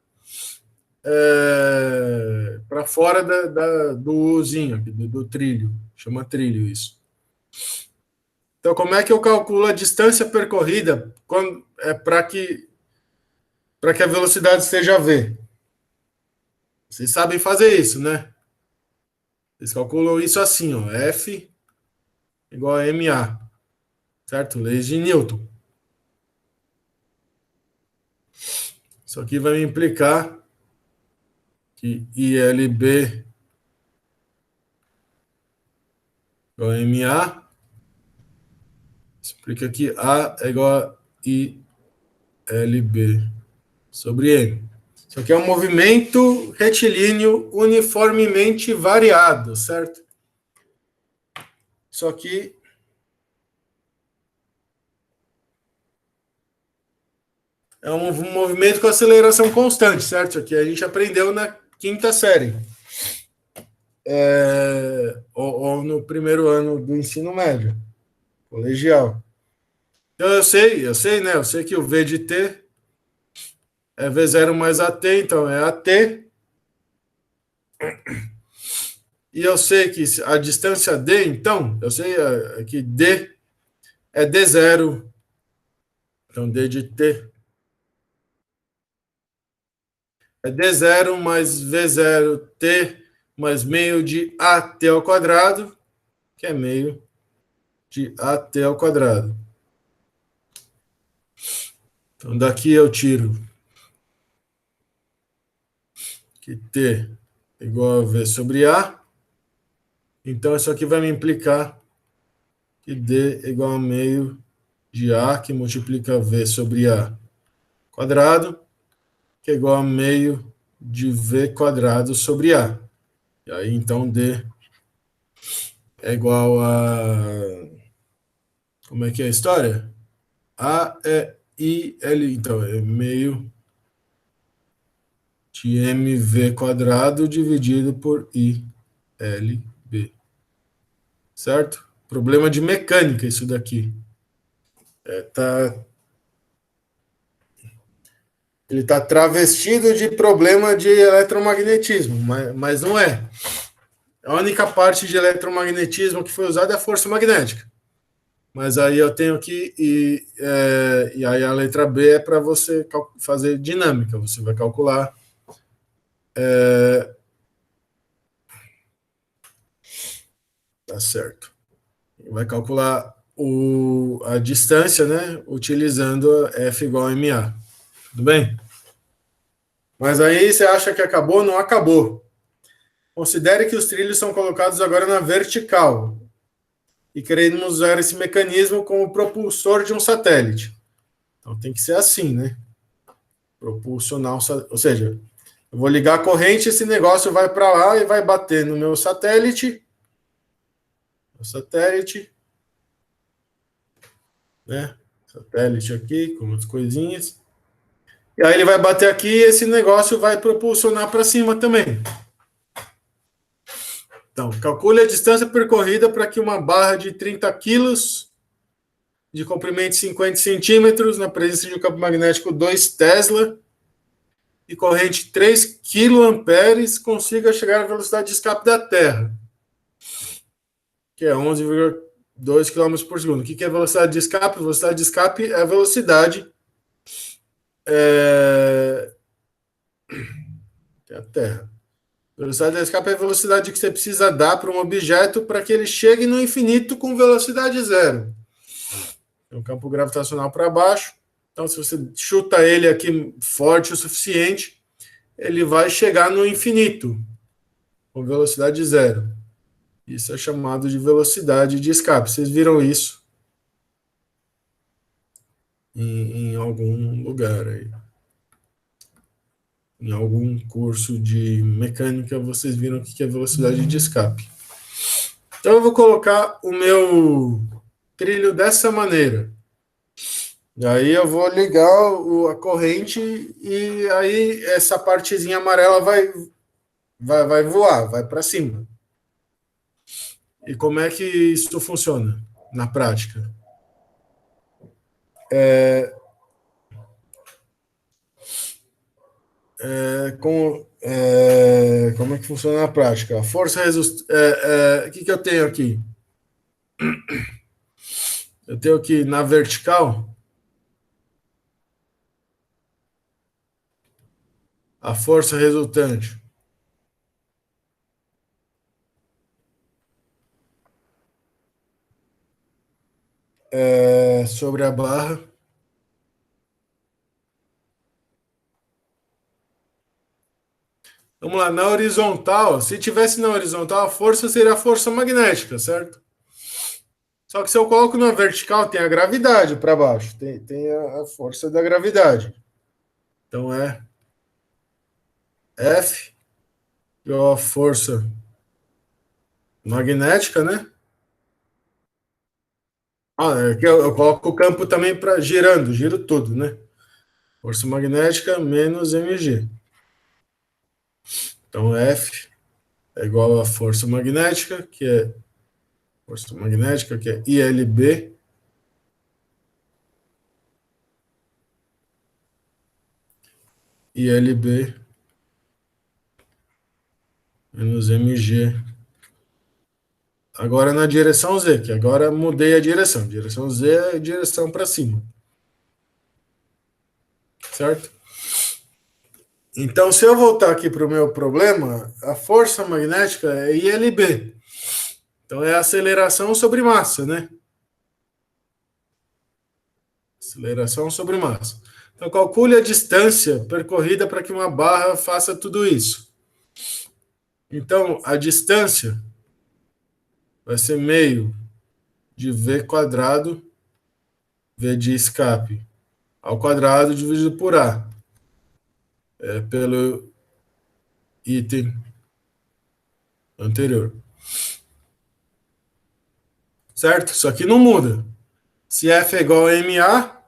para fora do Uzinho, do trilho. Chama trilho isso. Então, como é que eu calculo a distância percorrida para que a velocidade seja V? Vocês sabem fazer isso, né? Vocês calculam isso assim, ó, F igual a MA, certo? Leis de Newton. Isso aqui vai me implicar que ILB igual a MA, explica que A é igual a ILB sobre M. Isso aqui é um movimento retilíneo uniformemente variado, certo? Isso aqui é um movimento com aceleração constante, certo? Isso aqui a gente aprendeu na quinta série. Ou no primeiro ano do ensino médio, colegial. Então eu sei, né? Eu sei que o V de T é V0 mais AT, então é AT. E eu sei que a distância D, então, eu sei que D é D0. Então, D de T é D0 mais V0 T mais meio de AT ao quadrado, que é meio de AT ao quadrado. Então, daqui eu tiro que T é igual a V sobre A. Então, isso aqui vai me implicar que D é igual a meio de A, que multiplica V sobre A quadrado, que é igual a meio de V quadrado sobre A. E aí, então, D é igual a... Como é que é a história? A é IL, então, é meio de mv quadrado dividido por ILB. Certo? Problema de mecânica isso daqui. Ele está travestido de problema de eletromagnetismo, mas não é. A única parte de eletromagnetismo que foi usada é a força magnética. Mas aí eu tenho que... E aí a letra B é para você fazer dinâmica. Você vai calcular... Tá certo. Vai calcular a distância, né? Utilizando F igual a MA. Tudo bem? Mas aí você acha que acabou? Não acabou. Considere que os trilhos são colocados agora na vertical. E queremos usar esse mecanismo como propulsor de um satélite. Então tem que ser assim, né? Propulsionar, ou seja, eu vou ligar a corrente, esse negócio vai para lá e vai bater no meu satélite. O satélite, né? Satélite aqui, com as coisinhas. E aí ele vai bater aqui e esse negócio vai propulsionar para cima também. Então, calcule a distância percorrida para que uma barra de 30 quilos, de comprimento de 50 centímetros, na presença de um campo magnético 2 Tesla, e corrente 3 kA consiga chegar à velocidade de escape da Terra, que é 11,2 km por segundo. O que é velocidade de escape? Velocidade de escape é a velocidade da Terra. Velocidade de escape é a velocidade que você precisa dar para um objeto para que ele chegue no infinito com velocidade zero. Tem um campo gravitacional para baixo. Então, se você chuta ele aqui forte o suficiente, ele vai chegar no infinito com velocidade zero. Isso é chamado de velocidade de escape. Vocês viram isso em algum lugar aí. Em algum curso de mecânica, vocês viram o que é velocidade de escape. Então, eu vou colocar o meu trilho dessa maneira. E aí eu vou ligar a corrente e aí essa partezinha amarela vai voar, vai para cima. E como é que isso funciona na prática? Como é que funciona na prática? A força o que eu tenho aqui? Eu tenho aqui na vertical a força resultante sobre a barra. Vamos lá, na horizontal, se tivesse na horizontal, a força seria a força magnética, certo? Só que se eu coloco na vertical, tem a gravidade para baixo, tem a força da gravidade. Então é F igual a força magnética, né? É que eu coloco o campo também para girando, giro tudo, né? Força magnética menos mg. Então F é igual a força magnética, que é ILB, ILB menos mg. Agora na direção Z, que agora mudei a direção. Direção Z é direção para cima. Certo? Então, se eu voltar aqui para o meu problema, a força magnética é ILB. Então, é aceleração sobre massa, né? Aceleração sobre massa. Então, calcule a distância percorrida para que uma barra faça tudo isso. Então, a distância vai ser meio de V quadrado, V de escape, ao quadrado dividido por A. Pelo item anterior. Certo? Isso aqui não muda. Se F é igual a MA,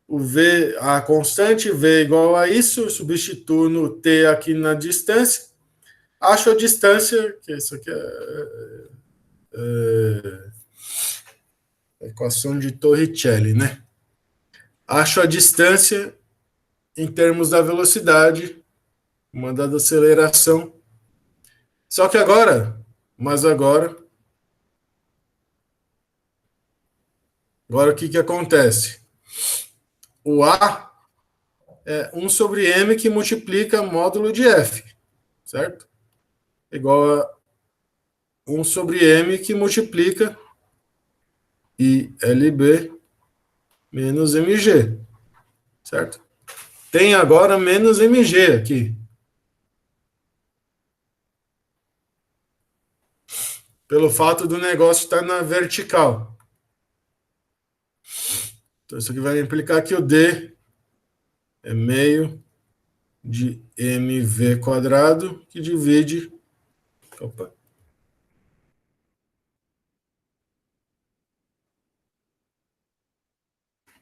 o V, a constante V é igual a isso, eu substituo no T aqui na distância, acho a distância, que isso aqui é equação de Torricelli, né? Acho a distância em termos da velocidade, uma dada aceleração. Só que agora agora o que acontece? O A é 1 sobre M que multiplica módulo de F, certo? Igual a 1 sobre M que multiplica ILB menos MG, certo? Tem agora menos MG aqui. Pelo fato do negócio estar na vertical. Então, isso aqui vai implicar que o D é meio de mv quadrado que divide. Opa.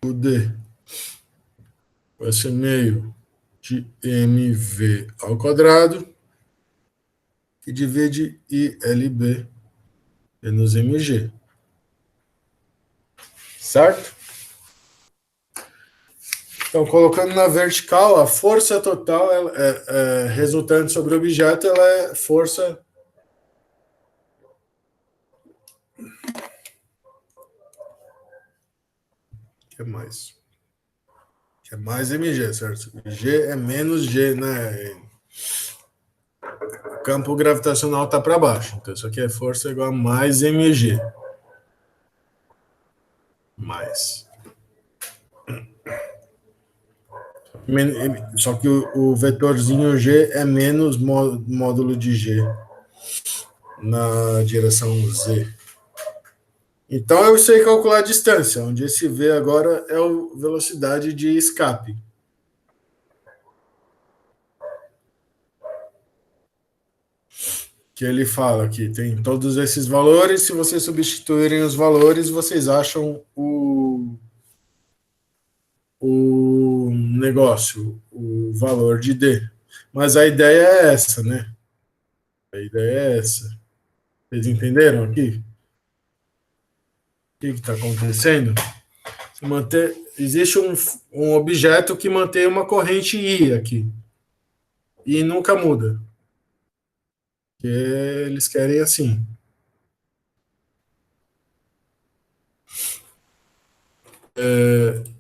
O D vai ser meio de mv ao quadrado que divide ILB menos mg. Certo? Então, colocando na vertical, a força total resultante sobre o objeto, ela é força. Que é mais? Que é mais mg, certo? G é menos G, né? O campo gravitacional está para baixo. Então, isso aqui é força igual a mais mg. Mais. Só que o vetorzinho G é menos módulo de G na direção Z. Então eu sei calcular a distância, onde esse V agora é a velocidade de escape. Que ele fala que tem todos esses valores, se vocês substituírem os valores, vocês acham o negócio, o valor de D. Mas a ideia é essa, né? A ideia é essa. Vocês entenderam aqui? O que está acontecendo? Existe um objeto que mantém uma corrente I aqui. E nunca muda. Porque eles querem assim.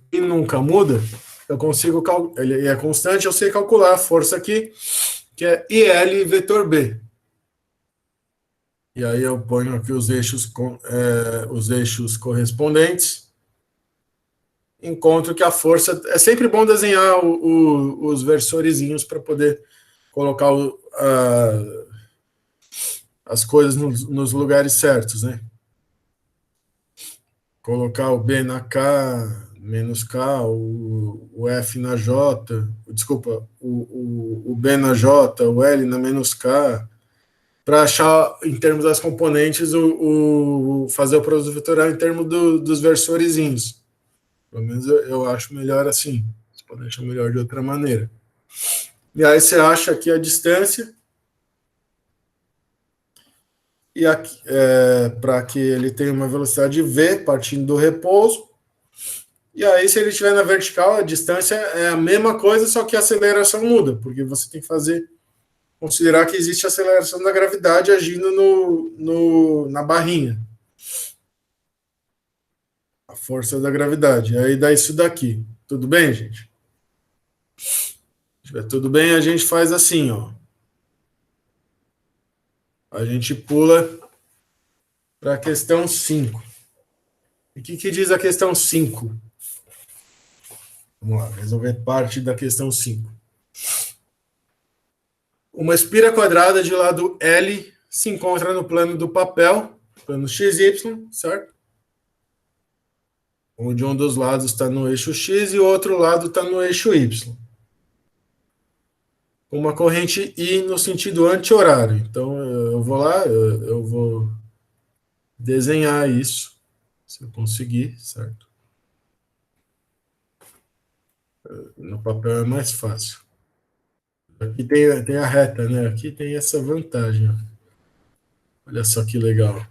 E nunca muda, eu consigo ele é constante, eu sei calcular a força aqui, que é IL vetor B. E aí eu ponho aqui os eixos correspondentes. Encontro que a força. É sempre bom desenhar os versorizinhos para poder colocar as coisas nos lugares certos, né? Colocar o B na K, menos K, o F na J, desculpa, o B na J, o L na menos K, para achar, em termos das componentes, fazer o produto vetorial em termos dos versorizinhos. Pelo menos eu acho melhor assim. Você pode achar melhor de outra maneira. E aí você acha aqui a distância, e para que ele tenha uma velocidade v partindo do repouso. E aí, se ele estiver na vertical, a distância é a mesma coisa, só que a aceleração muda, porque você tem que considerar que existe a aceleração da gravidade agindo na barrinha. A força da gravidade. Aí dá isso daqui. Tudo bem, gente? Se tiver tudo bem, a gente faz assim, ó. A gente pula para a questão 5. E o que diz a questão 5? Vamos lá, resolver parte da questão 5. Uma espira quadrada de lado L se encontra no plano do papel, plano XY, certo? Onde um dos lados está no eixo X e o outro lado está no eixo Y. Uma corrente I no sentido anti-horário. Então, eu vou lá, eu vou desenhar isso, se eu conseguir, certo? No papel é mais fácil. Aqui tem a reta, né? Aqui tem essa vantagem. Olha só que legal.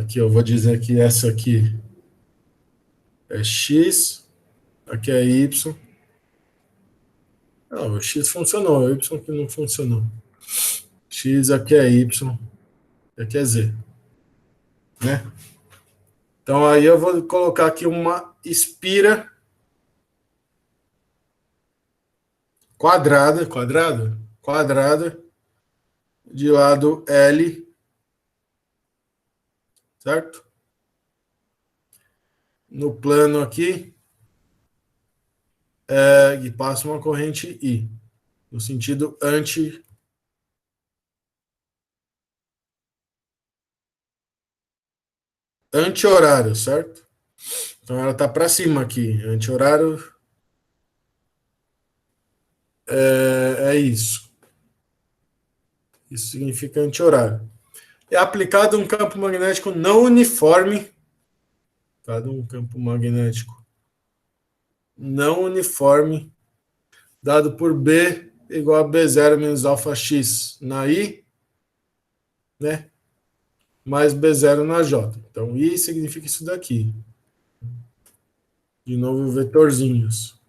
Aqui eu vou dizer que essa aqui é X, aqui é Y. Não, o X funcionou, o Y que não funcionou. X aqui é Y, aqui é Z. Né? Então aí eu vou colocar aqui uma espira quadrada de lado L, certo? No plano aqui, e passa uma corrente I, no sentido anti-horário, certo? Então ela está para cima aqui, anti-horário é isso. Isso significa anti-horário. É aplicado um campo magnético não uniforme, tá? Um campo magnético não uniforme, dado por B igual a B0 menos alfa X na I, né? Mais B0 na J. Então, I significa isso daqui. De novo, vetorzinhos.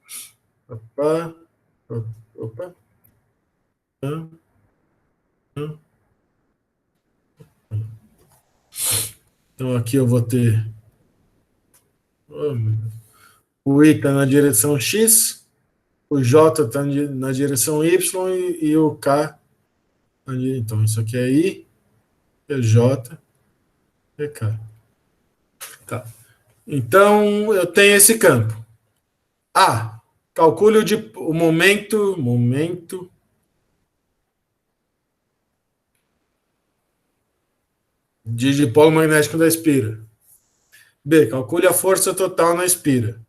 Opa, opa. Então aqui eu vou ter o I está na direção X, o J está na direção Y e o K. Então isso aqui é I, é J, é K. Tá. Então eu tenho esse campo. A. Calcule o momento de dipolo magnético da espira. B. Calcule a força total na espira.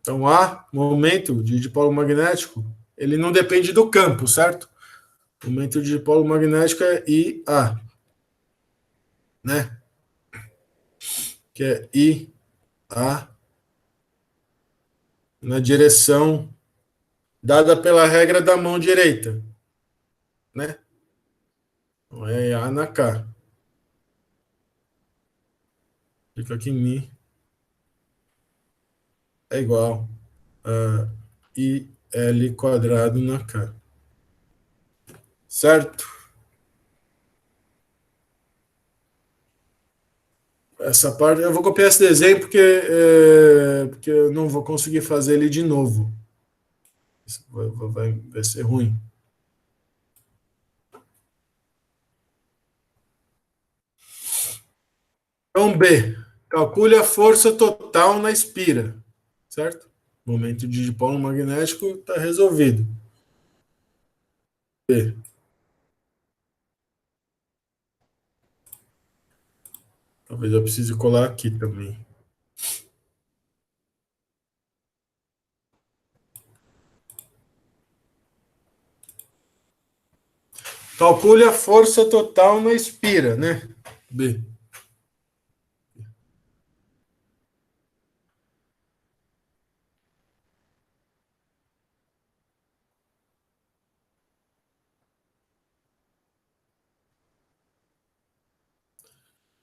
Então, A, momento de dipolo magnético, ele não depende do campo, certo? O momento de dipolo magnético é IA, né? Que é IA na direção dada pela regra da mão direita, né? Então, é A na K. Fica aqui em Mi. É igual a IL quadrado na K. Certo? Essa parte, eu vou copiar esse desenho porque eu não vou conseguir fazer ele de novo. Isso vai ser ruim. Então, B. Calcule a força total na espira. Certo? Momento de dipolo magnético está resolvido. B. Talvez eu precise colar aqui também. Calcule a força total na espira, né? B.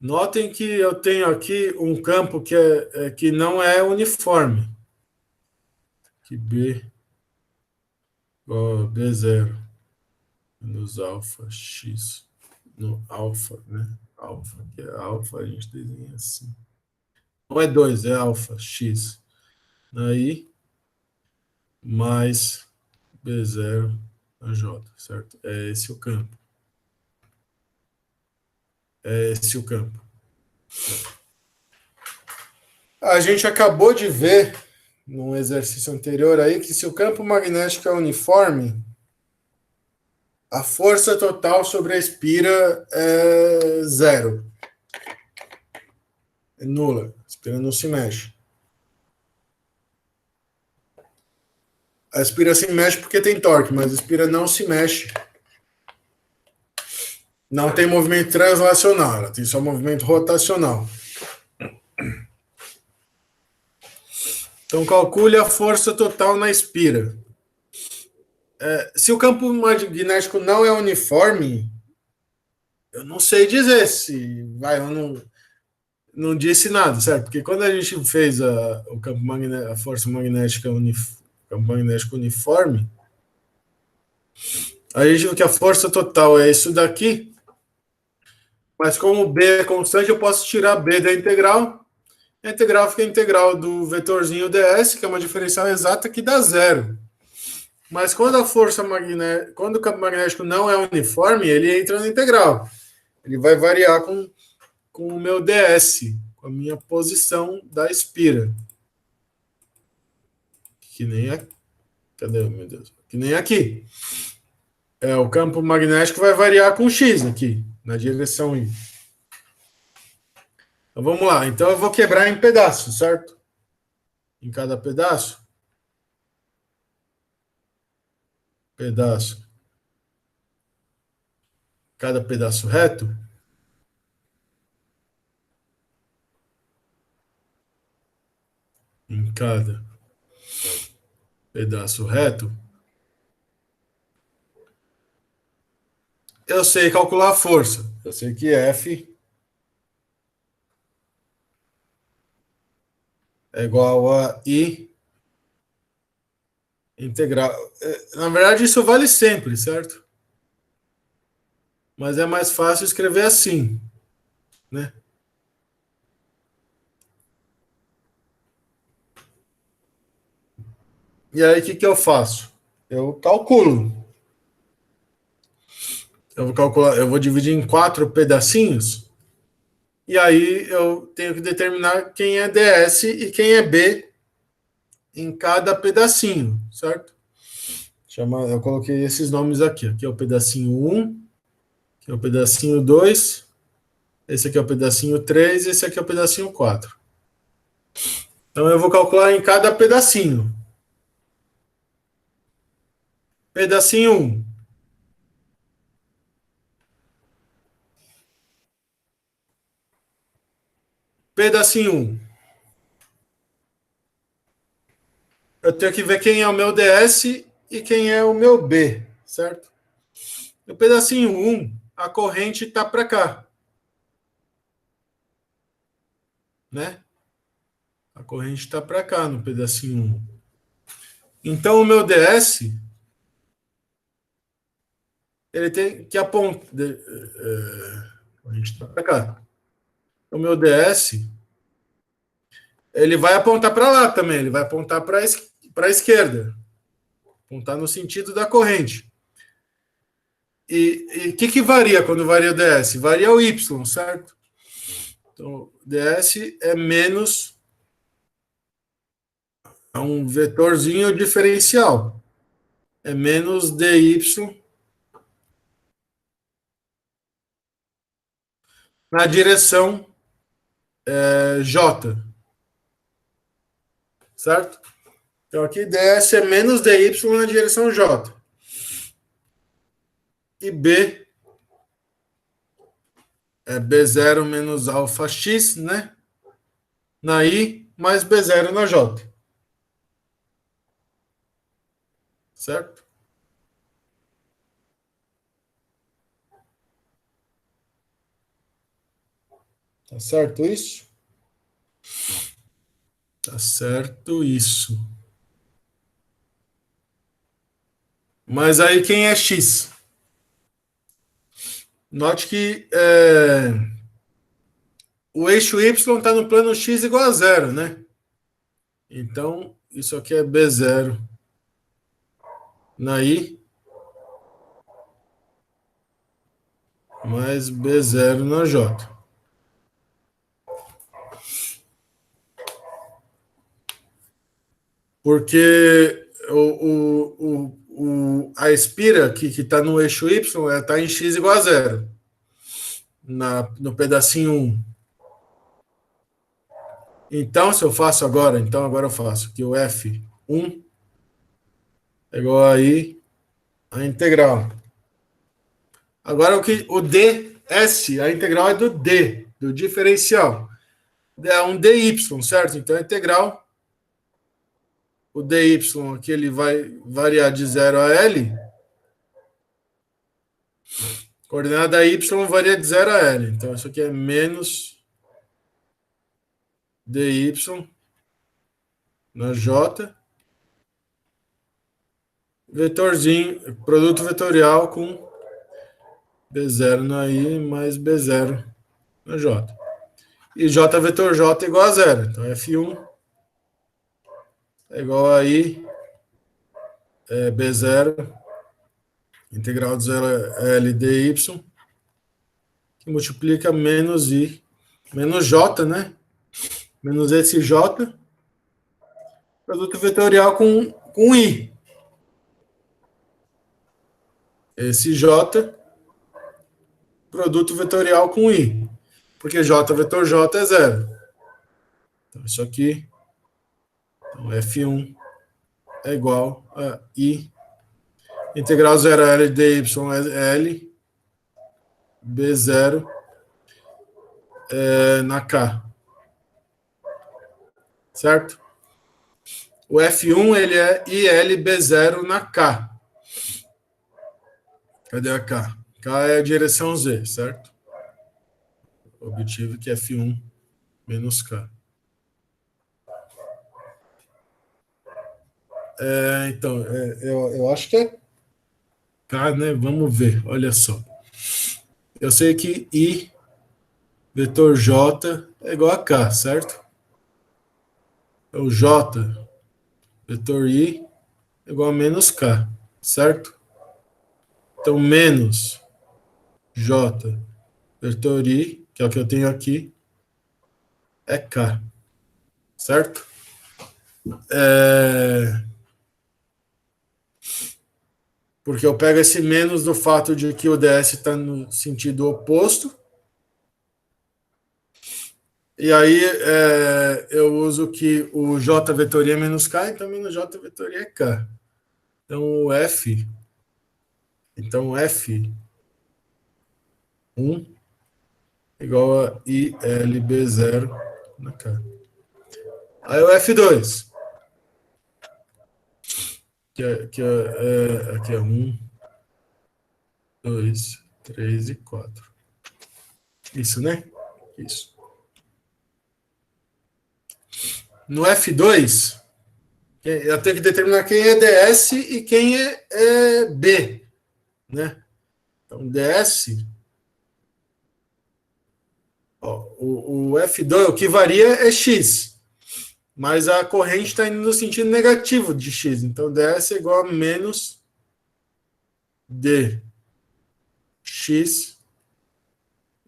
Notem que eu tenho aqui um campo que não é uniforme. Que B igual a B0 menos alfa x no alfa, né? Alfa, que é alfa, a gente desenha assim. Não é 2, é alfa x. Aí, mais B0 na J, certo? É esse o campo. É esse o campo. A gente acabou de ver, num exercício anterior aí, que se o campo magnético é uniforme, a força total sobre a espira é zero. É nula. A espira não se mexe. A espira se mexe porque tem torque, mas a espira não se mexe. Não tem movimento translacional, ela tem só movimento rotacional. Então, calcule a força total na espira. Se o campo magnético não é uniforme, eu não sei dizer se vai ou não disse nada, certo? Porque quando a gente fez o campo a força magnética campo magnético uniforme, a gente viu que a força total é isso daqui, mas como B é constante, eu posso tirar B da integral. A integral fica a integral do vetorzinho ds, que é uma diferencial exata que dá zero. Mas quando a força magnética, quando o campo magnético não é uniforme, ele entra na integral. Ele vai variar com o meu ds, com a minha posição da espira. Que nem aqui. Cadê, meu Deus? Que nem aqui. O campo magnético vai variar com x aqui, na direção y. Então vamos lá. Então eu vou quebrar em pedaços, certo? Em cada pedaço. Pedaço. Cada pedaço reto. Em cada pedaço reto. Eu sei calcular a força. Eu sei que F é igual a I integral. Na verdade, isso vale sempre, certo? Mas é mais fácil escrever assim, né? E aí, o que eu faço? Eu calculo. Eu vou calcular, eu vou dividir em 4 pedacinhos, e aí eu tenho que determinar quem é DS e quem é B em cada pedacinho, certo? Eu coloquei esses nomes aqui. Aqui é o pedacinho 1, aqui é o pedacinho 2, esse aqui é o pedacinho 3, esse aqui é o pedacinho 4. Então eu vou calcular em cada pedacinho. Pedacinho 1. Pedacinho 1. Eu tenho que ver quem é o meu DS e quem é o meu B, certo? No pedacinho 1, a corrente está para cá, né? A corrente está para cá no pedacinho 1. Então o meu DS, ele tem que apontar. A corrente está para cá. O meu DS, ele vai apontar para lá também, ele vai apontar para a esquerda, apontar no sentido da corrente. E o que varia quando varia o DS? Varia o Y, certo? Então, DS é menos um vetorzinho diferencial. É menos DY na direção J, certo? Então aqui DS é menos DY na direção J. E B é B0 menos alfa X, né? Na I mais B0 na J. Certo? Tá certo isso? Tá certo isso. Mas aí quem é X? Note que o eixo Y está no plano X igual a zero, né? Então, isso aqui é B0 na I mais B0 na J. Porque a espira que está no eixo Y está em X igual a zero, no pedacinho 1. Então, se eu faço agora, então agora eu faço que o F1 é igual aí a integral. Agora o ds, a integral é do D, do diferencial. É um dy, certo? Então a integral, o dy aqui ele vai variar de 0 a L, coordenada y varia de 0 a L. Então isso aqui é menos dy na J, vetorzinho, produto vetorial com B0 na I mais B0 na J. E J vetor J igual a zero. Então F1 é igual a I B0, integral de 0 a L dy, que multiplica menos I, menos J, né? Menos esse J, produto vetorial com I. Esse J, produto vetorial com I. Porque J vetor J é zero. Então, isso aqui, então F1 é igual a I. Integral 0 a L dy é L, B0 na K. Certo? O F1 ele é ILB0 na K. Cadê a K? K é a direção Z, certo? Obtive que F1 menos K. Então, eu acho que é K, né? Vamos ver, olha só. Eu sei que I vetor J é igual a K, certo? Então, J vetor I é igual a menos K, certo? Então, menos J vetor I, que é o que eu tenho aqui, é K, certo? Porque eu pego esse menos do fato de que o DS está no sentido oposto, e aí eu uso que o J vetoria é menos K, então menos J vetoria é K. Então o F, então F1 igual a ILB0 na K. Aí o F2, aqui é 1, 2, 3 e 4. Isso, né? Isso. No F2, eu tenho que determinar quem é DS e quem é B, né? Então, DS, ó, o F2, o que varia é X, mas a corrente está indo no sentido negativo de X. Então, DS é igual a menos dx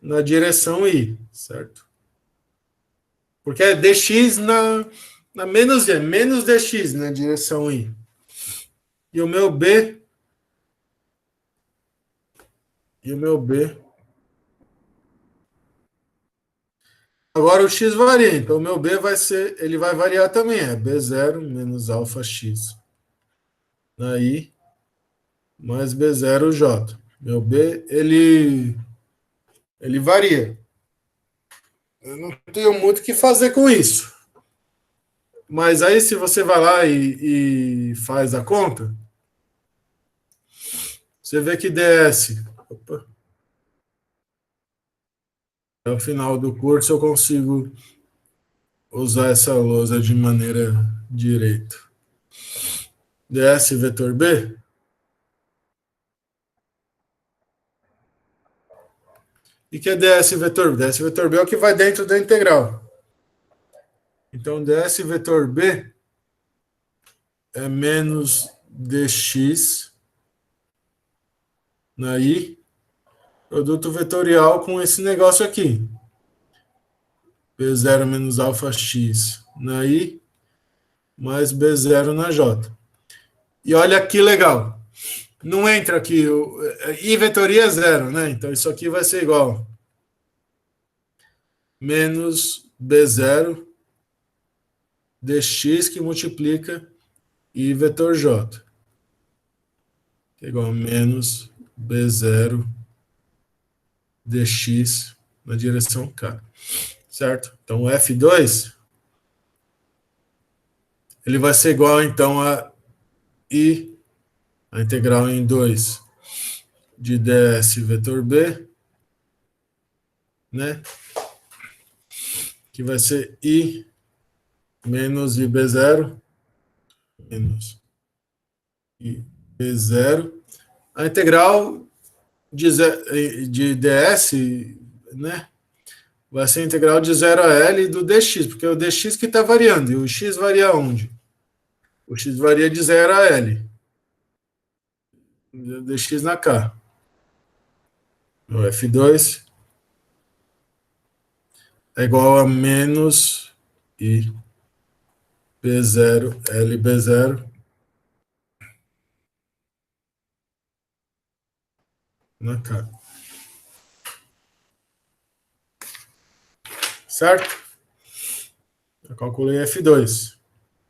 na direção I, certo? Porque é dx na menos dx na direção I. E o meu B, e o meu B. Agora o x varia, então o meu B vai ser, ele vai variar também, é B0 menos alfa x na I mais B0 J. Meu B, ele varia. Eu não tenho muito o que fazer com isso. Mas aí, se você vai lá e faz a conta, você vê que DS, opa, ao final do curso eu consigo usar essa lousa de maneira direita. DS vetor B. E que é DS vetor B? DS vetor B é o que vai dentro da integral. Então, DS vetor B é menos dx na I, produto vetorial com esse negócio aqui. B0 menos alfa x na I, mais B0 na J. E olha que legal. Não entra aqui, I vetoria é zero, né? Então isso aqui vai ser igual menos B0 dx que multiplica I vetor J. Que é igual a menos B0 dx na direção K. Certo? Então o F2 ele vai ser igual então a I, a integral em 2 de ds vetor B, né? Que vai ser I menos IB0 menos IB0. A integral de ds, né? Vai ser a integral de 0 a L do dx, porque é o dx que está variando. E o x varia onde? O x varia de 0 a L. Dx na K. O F2 é igual a menos I B0 LB0 na K. Certo? Eu calculei F2.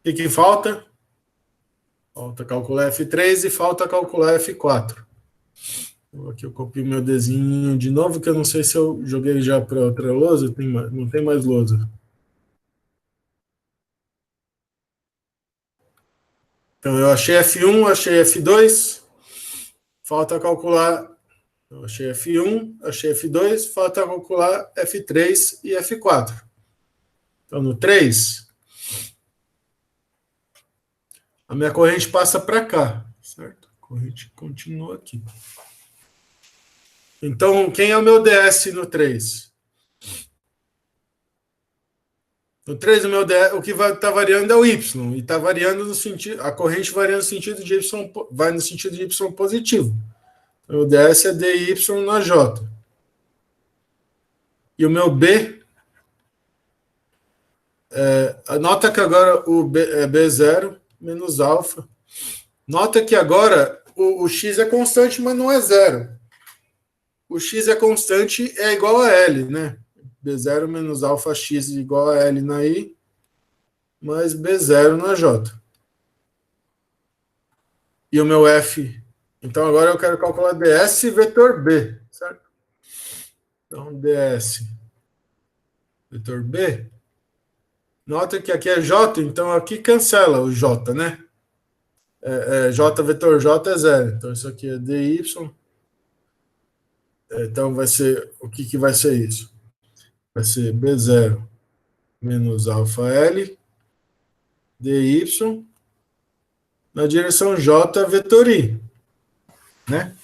O que falta? Falta calcular F3 e falta calcular F4. Aqui eu copio meu desenho de novo, que eu não sei se eu joguei já para outra lousa. Não tem mais lousa. Então eu achei F1, achei F2. Falta calcular. Eu achei F1, achei F2. Falta calcular F3 e F4. Então no 3, a minha corrente passa para cá, certo? A corrente continua aqui. Então, quem é o meu DS no 3? No 3, o meu DS, o que vai tá variando é o Y, e está variando no sentido, a corrente varia no sentido de Y, vai no sentido de Y positivo. Então, o DS é DY na J. E o meu B, nota que agora o B é B0 menos alfa. Nota que agora o X é constante, mas não é zero. O X é constante, é igual a L, né? B0 menos alfa X igual a L na I, mais B0 na J. E o meu F. Então agora eu quero calcular ds vetor B, certo? Então ds vetor B. Nota que aqui é J, então aqui cancela o J, né? J vetor J é zero. Então isso aqui é dy. Então vai ser. O que, que vai ser isso? Vai ser B0 menos alfa L dy na direção J vetor I, né?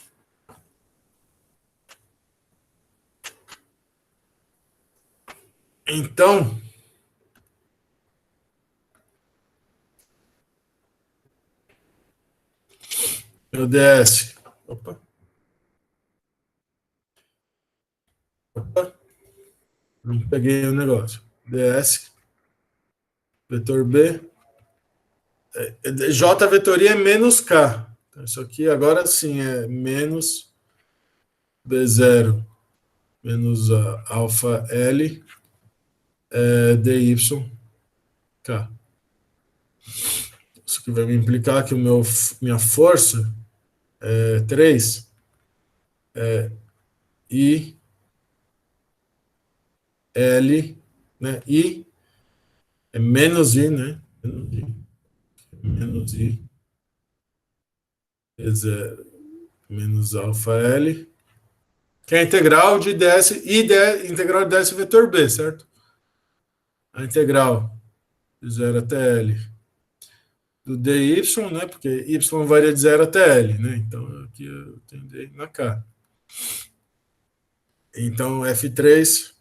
Então, meu ds. Opa, não peguei o negócio. ds vetor B. J vetor I é menos K. Então, isso aqui agora sim é menos B0 menos alfa L dy K. Isso que vai me implicar que minha força é 3 I L, né? I é menos I, né? Menos I é menos alfa L, que é a integral de ds, integral de ds vetor B, certo? A integral de 0 até L do dy, né? Porque y varia de 0 até L, né? Então aqui eu tenho D na K. Então F3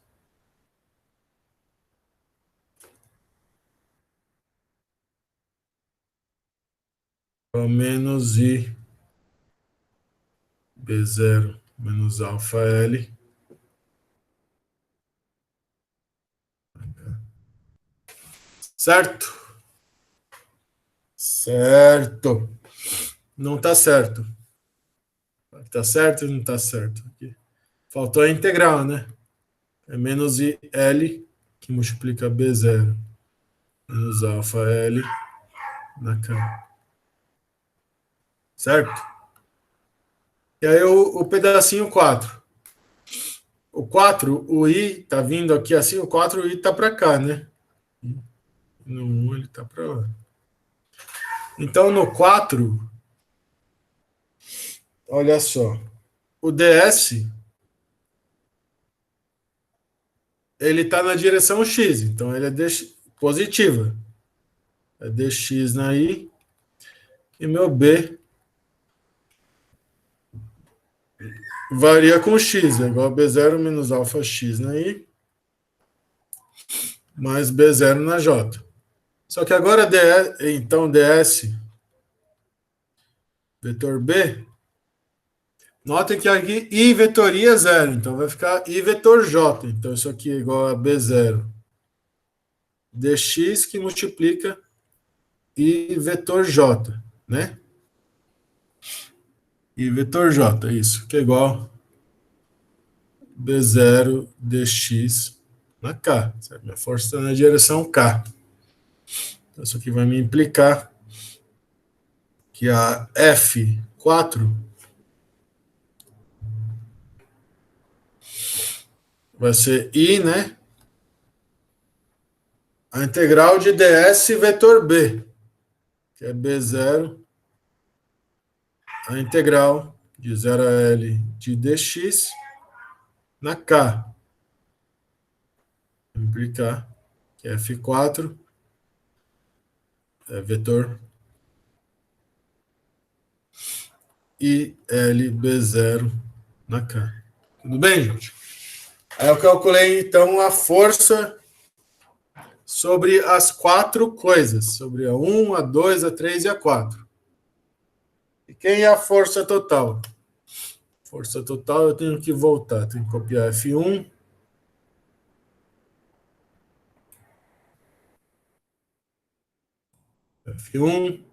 é o menos I B0 menos alfa L. Certo? Certo. Não está certo. Está certo ou não está certo? Aqui. Faltou a integral, né? É menos L, que multiplica B0 menos alfa L na K. Certo? E aí o pedacinho 4. O 4, o I tá vindo aqui assim, o 4, o I tá para cá, né? No 1 ele tá para lá. Então no 4, olha só, o ds ele tá na direção x, então ele é positiva. É dx na I e meu B varia com x, é igual a B0 menos alfa x na I mais B0 na J. Só que agora então ds vetor B, notem que aqui I vetoria é zero, então vai ficar I vetor J. Então isso aqui é igual a B0 dx que multiplica I vetor J, né? I vetor J, isso, que é igual B0 dx na K. Certo? Minha força está na direção K. Então isso aqui vai me implicar que a F4 vai ser I, né? A integral de ds vetor B, que é B0, a integral de 0 a L de dx na K. Vou implicar que F4 é vetor e LB0 na K. Tudo bem, gente? Aí eu calculei, então, a força sobre as 4 coisas, sobre a 1, a 2, a 3 e a 4. E quem é a força total? Força total, eu tenho que voltar, tenho que copiar F1, F1,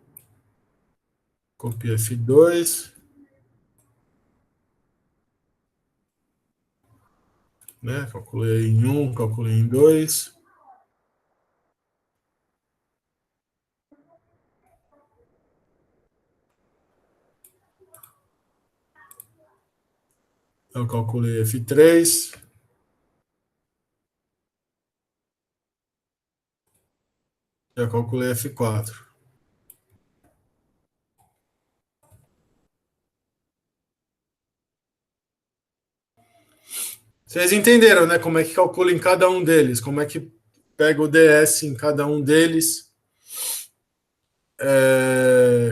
copia F2, né? Calculei em 1, calculei em 2. Eu calculei F3. Já calculei F4. Vocês entenderam, né? Como é que calcula em cada um deles? Como é que pega o DS em cada um deles?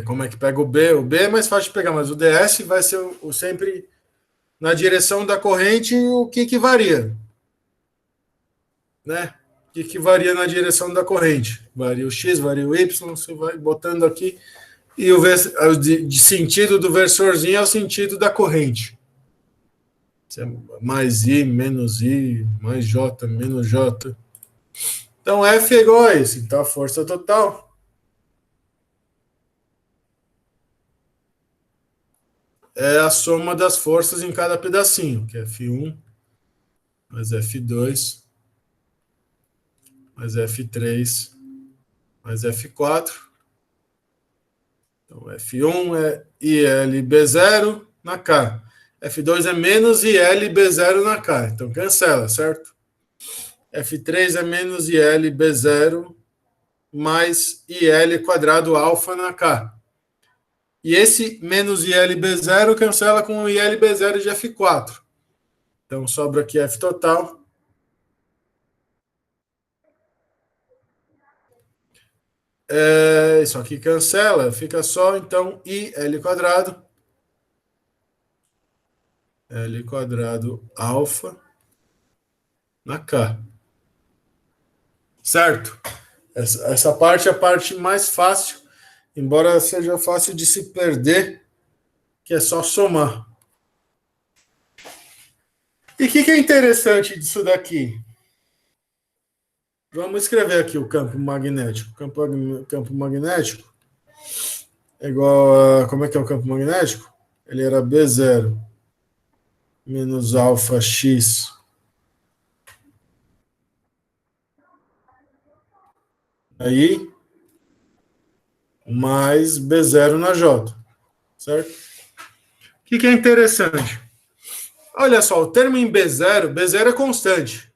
Como é que pega o B? O B é mais fácil de pegar, mas o DS vai ser sempre na direção da corrente. O que varia, né? O que varia na direção da corrente? Varia o X, varia o Y, você vai botando aqui. E de sentido do versorzinho é o sentido da corrente. Mais I, menos I, mais J, menos J. Então F é igual a isso. Então a força total é a soma das forças em cada pedacinho, que é F1 mais F2 mais F3 mais F4. Então F1 é ILB0 na K. F2 é menos ILB0 na K. Então cancela, certo? F3 é menos ILB0 mais IL quadrado alfa na K. E esse menos ILB0 cancela com o ILB0 de F4. Então sobra aqui F total. Isso aqui cancela, fica só então IL quadrado. L quadrado alfa na K. Certo? Essa parte é a parte mais fácil, embora seja fácil de se perder, que é só somar. E o que é interessante disso daqui? Vamos escrever aqui o campo magnético. Campo magnético é igual a. Como é que é o campo magnético? Ele era B0 menos alfa X aí mais B0 na J. Certo? O que é interessante? Olha só, o termo em B0 é constante.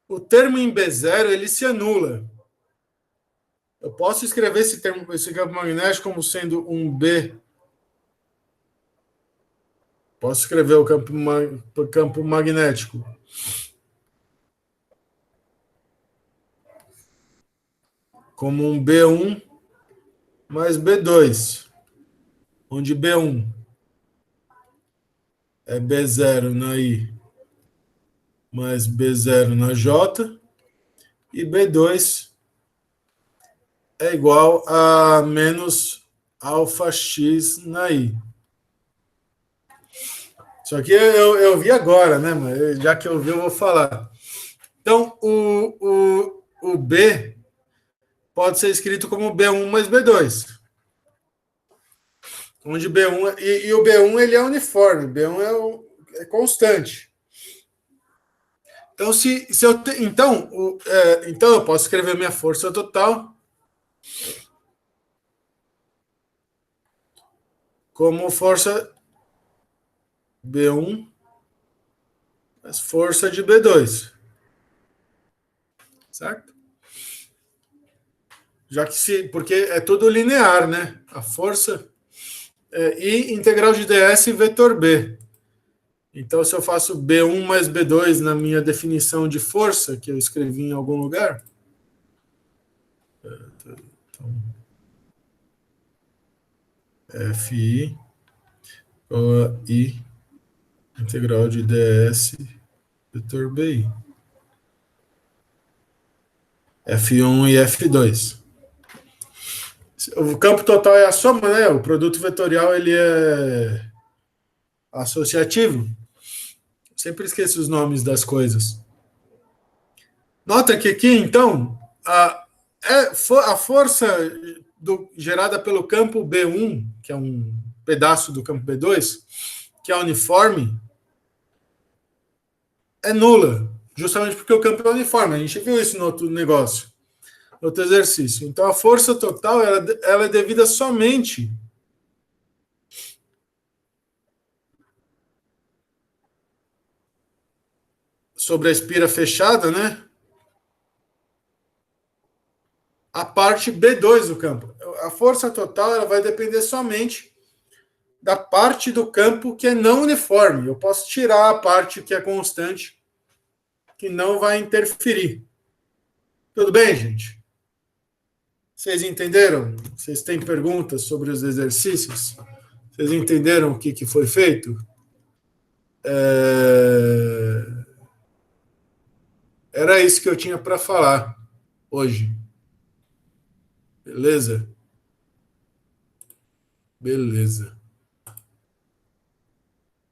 O termo em B0 ele se anula. Eu posso escrever esse campo magnético como sendo um B. Posso escrever o campo magnético como um B1 mais B2, onde B1 é B0 na I mais B0 na J, e B2 é igual a menos alfa X na I. Isso aqui eu vi agora, né? Mas já que eu vi, eu vou falar. Então, o B pode ser escrito como B1 mais B2. Onde B1 e o B1 ele é uniforme, B1 é constante. Então, então eu posso escrever minha força total como força B1 mais força de B2, certo? Já que porque é tudo linear, né? A força I integral de ds vetor B. Então, se eu faço B1 mais B2 na minha definição de força, que eu escrevi em algum lugar, então, FI OI integral de ds vetor BI. F1 e F2. O campo total é a soma, né? O produto vetorial ele é associativo. Sempre esqueço os nomes das coisas. Nota que aqui, então, a força gerada pelo campo B1, que é um pedaço do campo B2, que é uniforme, é nula, justamente porque o campo é uniforme. A gente viu isso no outro negócio, no outro exercício. Então, a força total ela é devida somente sobre a espira fechada, né? A parte B2 do campo. A força total ela vai depender somente da parte do campo que é não uniforme. Eu posso tirar a parte que é constante, que não vai interferir. Tudo bem, gente? Vocês entenderam? Vocês têm perguntas sobre os exercícios? Vocês entenderam o que foi feito? Era isso que eu tinha para falar hoje. Beleza? Beleza.